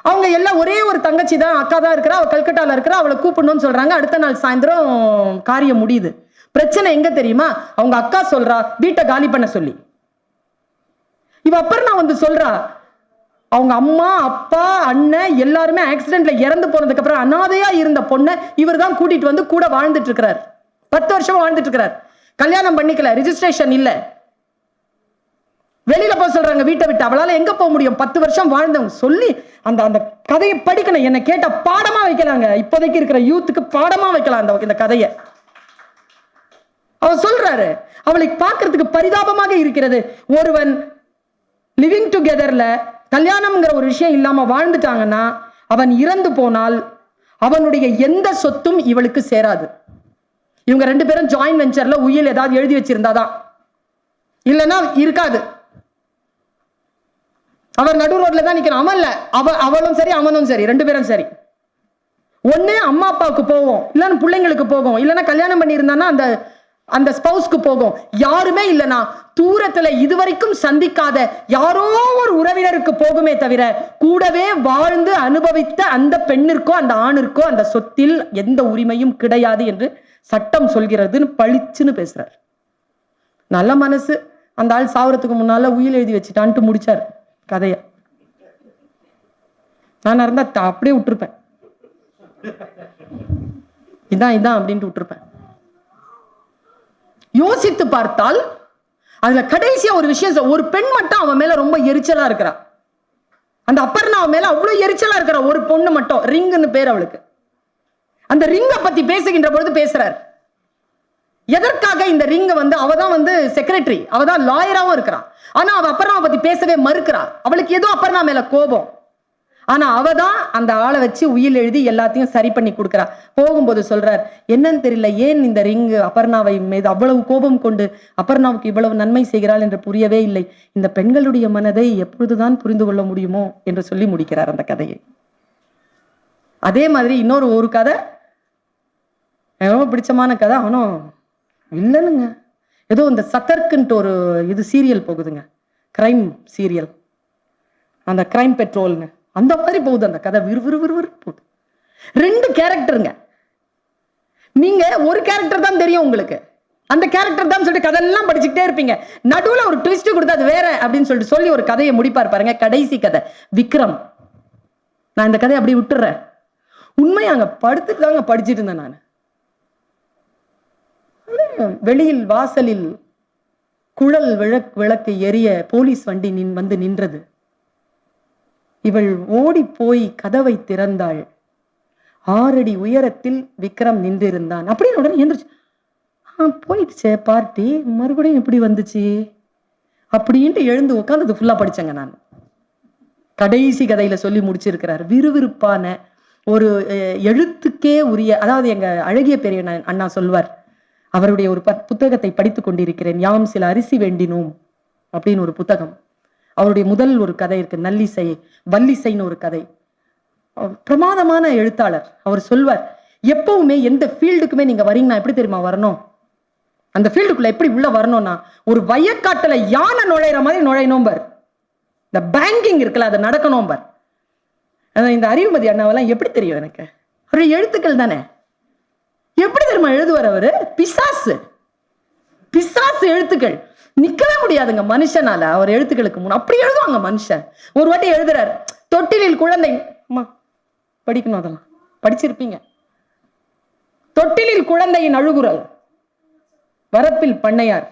அவங்க எல்லாம் ஒரே ஒரு தங்கச்சி தான், அக்கா தான் இருக்கிறா, அவ கல்கட்டால இருக்கிறா, அவளை கூப்பிடணும்னு சொல்றாங்க. அடுத்த நாள் சாயந்தரம் காரியம் முடியுது. பிரச்சனை எங்க தெரியுமா? அவங்க அக்கா சொல்றா வீட்டை காலி பண்ண சொல்லி. இவ அப்பர்ணா வந்து சொல்றா, அவங்க அம்மா அப்பா அண்ணன் எல்லாருமே ஆக்சிடென்ட்ல இறந்து போனதுக்கு அப்புறம் அனாதையா இருந்த பொண்ணை இவர் தான் கூட்டிட்டு வந்து கூட வாழ்ந்துட்டு இருக்கிறார். 10 வருஷமா வாழ்ந்துட்டு இருக்கிறார். கல்யாணம் பண்ணிக்கல, ரிஜிஸ்ட்ரேஷன் இல்ல. வெளியில போக சொல்றாங்க வீட்டை விட்டு. அவளால எங்க போக முடியும்? 10 வருஷம் வாழ்ந்தவங்க சொல்லி அந்த அந்த கதையை படிக்கணும். என்ன கேட்ட பாடமா வைக்கலாங்க. இப்போதைக்கு இருக்கிற யூத்துக்கு பாடமா வைக்கலாம் இந்த கதையை. அவர் சொல்றாரு, அவளை பார்க்கறதுக்கு பரிதாபமாக இருக்கிறது. ஒருவன் லிவிங் டுகெதர்ல கல்யாணம்ங்கிற ஒரு விஷயம் இல்லாம வாழ்ந்துட்டாங்கன்னா, அவன் இறந்து போனால் அவனுடைய எந்த சொத்தும் இவளுக்கு சேராது. இவங்க 2 பேரும் ஜாயிண்ட் வெஞ்சர்ல உயில் ஏதாவது எழுதி வச்சிருந்தாதான், இல்லைன்னா இருக்காது. அவர் நடு ரோட்ல தான் நிக்கணும். அவன் இல்ல, அவளும் சரி அவனும் சரி, 2 பேரும் சரி. ஒண்ணு அம்மா அப்பாவுக்கு போவோம், இல்லைன்னா பிள்ளைங்களுக்கு போகும், இல்லைன்னா கல்யாணம் பண்ணி இருந்தான்னா அந்த ஸ்பௌஸ்க்கு போகும். யாருமே இல்லைன்னா தூரத்துல இதுவரைக்கும் சந்திக்காத யாரோ ஒரு உறவினருக்கு போகுமே தவிர, கூடவே வாழ்ந்து அனுபவித்த அந்த பெண்ணிற்கோ அந்த ஆணிற்கோ அந்த சொத்தில் எந்த உரிமையும் கிடையாது என்று சட்டம் சொல்கிறதுன்னு பளிச்சுன்னு பேசுறார். நல்ல மனசு. அந்த ஆள் சாவறதுக்கு முன்னால உயில் எழுதி வச்சுட்டான்ட்டு முடிச்சார் கதைய. நான் இருந்தா அப்படியே விட்டுருப்பேன். இதான் அப்படின்ட்டு விட்டுருப்பேன். யோசித்து பார்த்தால் அதுல கடைசியா ஒரு விஷயம், ஒரு பெண் மட்டும் அவன் மேல ரொம்ப எரிச்சலா இருக்கிறா. அந்த அப்பர்ணா அவன் மேல அவ்வளவு எரிச்சலா இருக்கிற ஒரு பொண்ணு மட்டும், ரிங்னு பேர் அவளுக்கு. அந்த ரிங்கை பத்தி பேசுகின்ற பொழுது பேசுறார். எதற்காக இந்த ரிங் வந்து, அவதான் வந்து செக்ரட்டரி, அவதான் லாயராவும் இருக்கிறான். ஆனா அவ அப்பர்ணாவை பத்தி பேசவே மறுக்கிறா. அவளுக்கு ஏதோ அப்பர்ணா மேல கோபம். ஆனா அவதான் அந்த ஆளை வச்சு உயில் எழுதி எல்லாத்தையும் சரி பண்ணி கொடுக்கிறா. போகும்போது சொல்றார், என்னன்னு தெரியல, ஏன் இந்த ரிங் அப்பர்ணாவை மீது அவ்வளவு கோபம் கொண்டு அப்பர்ணாவுக்கு இவ்வளவு நன்மை செய்கிறாள் என்று புரியவே இல்லை. இந்த பெண்களுடைய மனதை எப்பொழுதுதான் புரிந்து கொள்ள முடியுமோ என்று சொல்லி முடிக்கிறார் அந்த கதையை. அதே மாதிரி இன்னொரு கதை, ரொம்ப பிடிச்சமான கதை. அவனும் இல்லைனுங்க, ஏதோ இந்த சத்தர்க்குன்ட்டு ஒரு இது சீரியல் போகுதுங்க, கிரைம் சீரியல், அந்த கிரைம் பெட்ரோல்னு, அந்த மாதிரி போகுது அந்த கதை. விறுவிறு போகுது. 2 கேரக்டருங்க. நீங்க ஒரு கேரக்டர் தான் தெரியும் உங்களுக்கு, அந்த கேரக்டர் தான் சொல்லிட்டு கதையெல்லாம் படிச்சுக்கிட்டே இருப்பீங்க. நடுவில் ஒரு ட்விஸ்ட் கொடுத்து அது வேற அப்படின்னு சொல்லிட்டு சொல்லி ஒரு கதையை முடிப்பார் பாருங்க. கடைசி கதை விக்ரம். நான் இந்த கதையை அப்படி விட்டுறேன். உண்மையாங்க படுத்துட்டு தாங்க படிச்சுட்டு இருந்தேன் நான். வெளியில் வாசலில் குழல் விளக்கு எரிய போலீஸ் வண்டி வந்து நின்றது. இவள் ஓடி போய் கதவை திறந்தாள். 6 அடி உயரத்தில் விக்ரம் நின்றிருந்தான். அப்படின்னு உடனே எந்திரிச்சு, போயிடுச்சே பார்ட்டி, மறுபடியும் எப்படி வந்துச்சு அப்படின்ட்டு எழுந்து உட்காந்து ஃபுல்லா படிச்சேங்க நான். கடைசி கதையில சொல்லி முடிச்சிருக்கிறார். விறுவிறுப்பான ஒரு எழுத்துக்கே உரிய, அதாவது எங்க அழகிய பெரிய அண்ணா சொல்வார், அவருடைய ஒரு புத்தகத்தை படித்துக் கொண்டிருக்கிறேன், யாம் சில அரிசி வேண்டினோம் அப்படின்னு ஒரு புத்தகம். அவருடைய முதல் ஒரு கதை இருக்கு, நல்லிசை வல்லிசைன்னு ஒரு கதை. பிரமாதமான எழுத்தாளர். அவர் சொல்வார், எப்பவுமே எந்த ஃபீல்டுக்குமே நீங்க வரீங்கன்னா எப்படி தெரியுமா வரணும், அந்த ஃபீல்டுக்குள்ள எப்படி உள்ள வரணும்னா ஒரு வயக்காட்டுல யானை நுழையிற மாதிரி நுழையணும் பார். இந்த பேங்கிங் இருக்குல்ல, அது நடக்கணும் பார். இந்த அறிவுமதி அண்ணாவெல்லாம் எப்படி தெரியும் எனக்கு? அவருடைய எழுத்துக்கள் தானே. எப்படி தெரியுமா எழுதுவார் அவரு? பிசாசு பிசாசு எழுத்துக்கள். நிக்கவே முடியாதுங்க மனுஷனால அவர் எழுத்துக்களுக்கு முன். அப்படி எழுதுவாங்க மனுஷன். ஒரு வாட்டி எழுதுறாரு, தொட்டிலில் குழந்தை. அம்மா படிக்கணும், அதெல்லாம் படிச்சிருப்பீங்க. தொட்டிலில் குழந்தையின் அழுகுரல், வரப்பில் பண்ணையார்,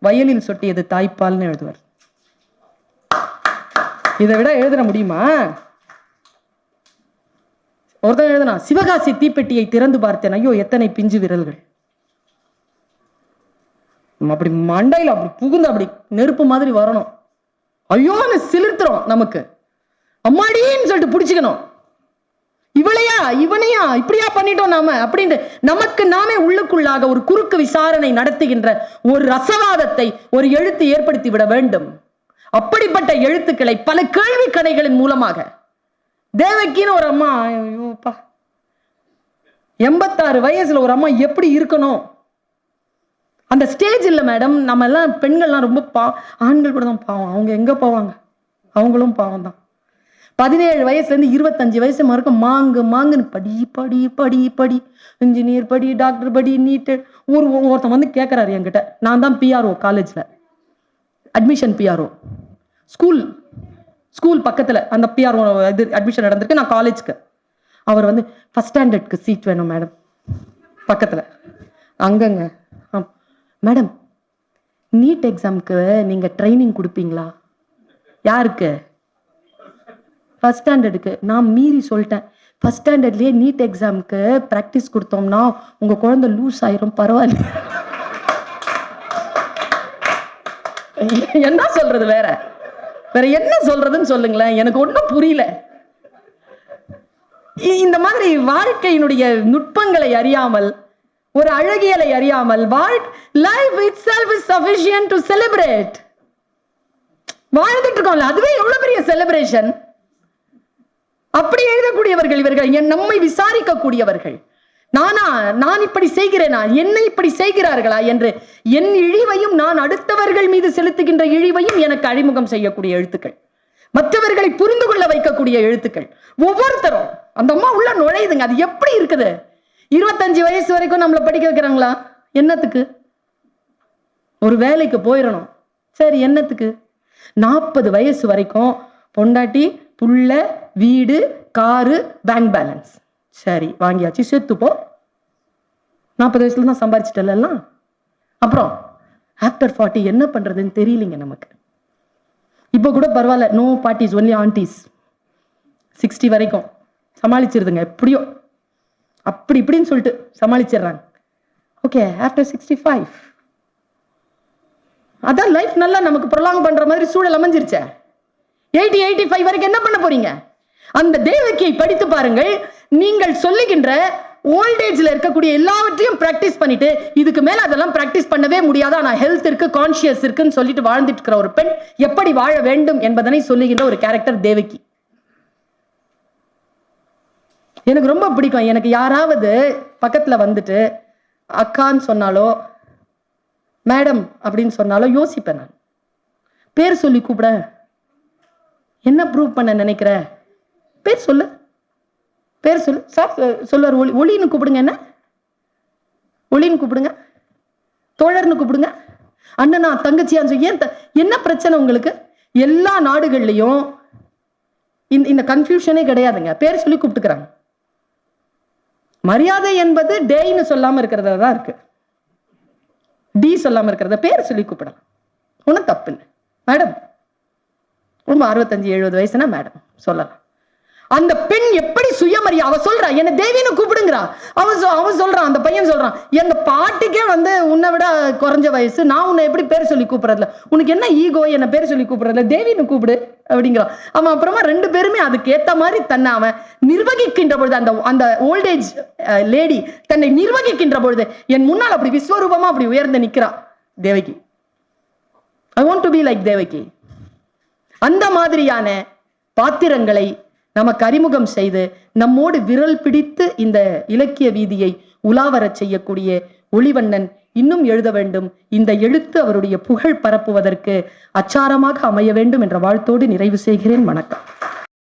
வயலில் சொட்டியது தாய்ப்பால்னு எழுதுவார். இதை விட எழுத முடியுமா? ஒருத்தன் எழுதுனா, சிவகாசி தீப்பெட்டியை திறந்து பார்த்தேன், ஐயோ எத்தனை பிஞ்சு விரல்கள். அப்படி மண்டையில அப்படி புகுந்து அப்படி நெருப்பு மாதிரி வரணும். ஐயோன்னு சிலிர்த்துறோம் நமக்கு. அம்மாடின்னு சொல்லிட்டு பிடிச்சிக்கணும். இவளையா இவனையா இப்படியா பண்ணிட்டோம் நாம அப்படின்ட்டு நமக்கு நாமே உள்ளுக்குள்ளாக ஒரு குறுக்கு விசாரணை நடத்துகின்ற ஒரு ரசவாதத்தை ஒரு எழுத்து ஏற்படுத்தி விட வேண்டும். அப்படிப்பட்ட எழுத்துக்களை பல கேள்வி கணைகளின் மூலமாக தேவகின்னு ஒரு அம்மா, 86 வயசுல ஒரு அம்மா எப்படி இருக்கணும் அந்த ஸ்டேஜ் இல்ல மேடம். நம்ம எல்லாம் பெண்கள்லாம் ரொம்ப ஆண்கள் கூட தான் பாவம். அவங்க எங்க போவாங்க? அவங்களும் பாவம் தான். 17 வயசுல இருந்து 25 வயசு வரைக்கும் மாங்குன்னு படி படி படி படி, இன்ஜினியர் படி, டாக்டர் படி, நீட்டு. ஒருத்தன் வந்து கேட்கறாரு என்கிட்ட, நான் தான் பிஆர்ஓ காலேஜ்ல, அட்மிஷன் பிஆர்ஓ, ஸ்கூல் பக்கத்துல அந்த பிஆர்ஓ இது அட்மிஷன் நடந்திருக்கு. நான் காலேஜ்க்கு. அவர் வந்து ஃபர்ஸ்ட் ஸ்டாண்டர்ட்க்கு சீட் வேணும் மேடம், பக்கத்துல அங்கங்க. மேடம் நீட் எக்ஸாம்க்கு நீங்க ட்ரைனிங் கொடுப்பீங்களா? யாருக்கு? ஃபர்ஸ்ட் ஸ்டாண்டர்டுக்கு. நான் மீறி சொல்லிட்டேன், ஃபர்ஸ்ட் ஸ்டாண்டர்ட்லயே நீட் எக்ஸாம்க்கு ப்ராக்டிஸ் கொடுத்தோம்னா உங்க குழந்தை லூஸ் ஆயிரும், பரவாயில்ல. என்ன சொல்றது? வேற என்ன சொல்றதுன்னு சொல்லுங்களேன், எனக்கு ஒன்றும் புரியல. இந்த மாதிரி வாழ்க்கையினுடைய நுட்பங்களை அறியாமல், ஒரு அழகியலை அறியாமல், life itself is sufficient to celebrate. வாழ்ந்துட்டு இருக்கோம்ல, அதுவே எவ்வளவு பெரிய செலிப்ரேஷன். அப்படி எழுதக்கூடியவர்கள் இவர்கள், நம்மை விசாரிக்க கூடியவர்கள். நான் இப்படி செய்கிறேனா, என்னை இப்படி செய்கிறார்களா என்று என் இழிவையும் நான் அடுத்தவர்கள் மீது செலுத்துகின்ற இழிவையும் எனக்கு அறிமுகம் செய்யக்கூடிய எழுத்துக்கள், மற்றவர்களை புரிந்து கொள்ள வைக்கக்கூடிய எழுத்துக்கள். ஒவ்வொருத்தரும் அந்த அம்மா உள்ள நுழையுதுங்க. அது எப்படி இருக்குது? 25 வயசு வரைக்கும் நம்மளை படிக்க வைக்கிறாங்களா? என்னத்துக்கு? ஒரு வேலைக்கு போயிடணும். சரி, என்னத்துக்கு? 40 வயசு வரைக்கும் பொண்டாட்டி, புள்ள, வீடு, காரு, பேங்க் பேலன்ஸ். சரி, வாங்கியாச்சு, செத்துப்போ. 40 வயசுல தான் சம்பாதிச்சிட்டல. அப்புறம் ஆஃப்டர் 40 என்ன பண்றதுன்னு தெரியலங்க நமக்கு. இப்போ கூட பரவாயில்ல, நோ பார்ட்டிஸ், ஒன்லி ஆன்டிஸ். 60 வரைக்கும் சமாளிச்சிருதுங்க, எப்படியோ அப்படி இப்படின்னு சொல்லிட்டு சமாளிச்சிடுறாங்க. ஓகே, ஆஃப்டர் 65 அதான் லைஃப் நல்லா நமக்கு ப்ரொலாங் பண்ற மாதிரி சூழல் அமைஞ்சிருச்சே. 80, 85 வரைக்கும் என்ன பண்ண போறீங்க? அந்த தேவகியை படித்து பாருங்கள். நீங்கள் சொல்லுகின்ற ஓல்டேஜ்ல இருக்கக்கூடிய எல்லாவற்றையும் பிராக்டிஸ் பண்ணிட்டு, இதுக்கு மேல அதெல்லாம் பிராக்டிஸ் பண்ணவே முடியாது, ஆனா ஹெல்த் இருக்கு, கான்சியஸ் இருக்குன்னு சொல்லிட்டு வாழ்ந்துட்டு இருக்கிற ஒரு பெண் எப்படி வாழ வேண்டும் என்பதனை சொல்லுகின்ற ஒரு கேரக்டர் தேவகி. எனக்கு ரொம்ப பிடிக்கும். எனக்கு யாராவது பக்கத்துல வந்துட்டு அக்கான்னு சொன்னாலோ மேடம் அப்படின்னு சொன்னாலோ யோசிப்பேன். நான் பேர் சொல்லி கூப்பிட, என்ன ப்ரூவ் பண்ண நினைக்கிற? பேர் சொல்லு, பேர் சொல்லு. சார் சொல்லுவார், ஒளின்னு கூப்பிடுங்க, என்ன ஒளின்னு கூப்பிடுங்க, தோழர்னு கூப்பிடுங்க, அண்ணனா தங்கச்சியான்னு சொல்லி. என்ன பிரச்சனை உங்களுக்கு? எல்லா நாடுகள்லையும் இந்த கன்ஃபியூஷனே கிடையாதுங்க. பேர் சொல்லி கூப்பிட்டுக்கிறாங்க. மரியாதை என்பது டேன்னு சொல்லாம இருக்கிறதா தான் இருக்கு. டி சொல்லாம இருக்கிறத பேர் சொல்லி கூப்பிடலாம், ஒன்றும் தப்பு இல்லை. மேடம், ரொம்ப 65, 70 வயசுனா மேடம் சொல்லலாம். அந்த பெண் எப்படி சுயமரியா, அவ சொல்றா என்ன தேவின்னு கூப்பிடுங்கிறா. அவன் சொல்றான், அந்த பையன் சொல்றான், எங்க பாட்டிக்கே வந்து உன்னை விட குறைஞ்ச வயசு, நான் உன்னை எப்படி பேர் சொல்லி கூப்பிடுறதுல, உனக்கு என்ன ஈகோ, என்ன பேர் சொல்லி கூப்பிடுறதுல, தேவின்னு கூப்பிடு அப்படிங்கிறான். அவன் அப்புறமா 2 பேருமே அதுக்கு ஏத்த மாதிரி தன்னை அவன் நிர்வகிக்கின்ற பொழுது, அந்த ஓல்டேஜ் லேடி தன்னை நிர்வகிக்கின்ற பொழுது என் முன்னால் அப்படி விஸ்வரூபமா அப்படி உயர்ந்து நிக்கிறா Devaki. I want to be like Devaki. அந்த மாதிரியான பாத்திரங்களை நமக்கு அறிமுகம் செய்து நம்மோடு விரல் பிடித்து இந்த இலக்கிய வீதியை உலாவரச் செய்யக்கூடிய ஒளிவண்ணன் இன்னும் எழுத வேண்டும். இந்த எழுத்து அவருடைய புகழ் பரப்புவதற்கு அச்சாரமாக அமைய வேண்டும் என்ற வாழ்த்தோடு நிறைவு செய்கிறேன். வணக்கம்.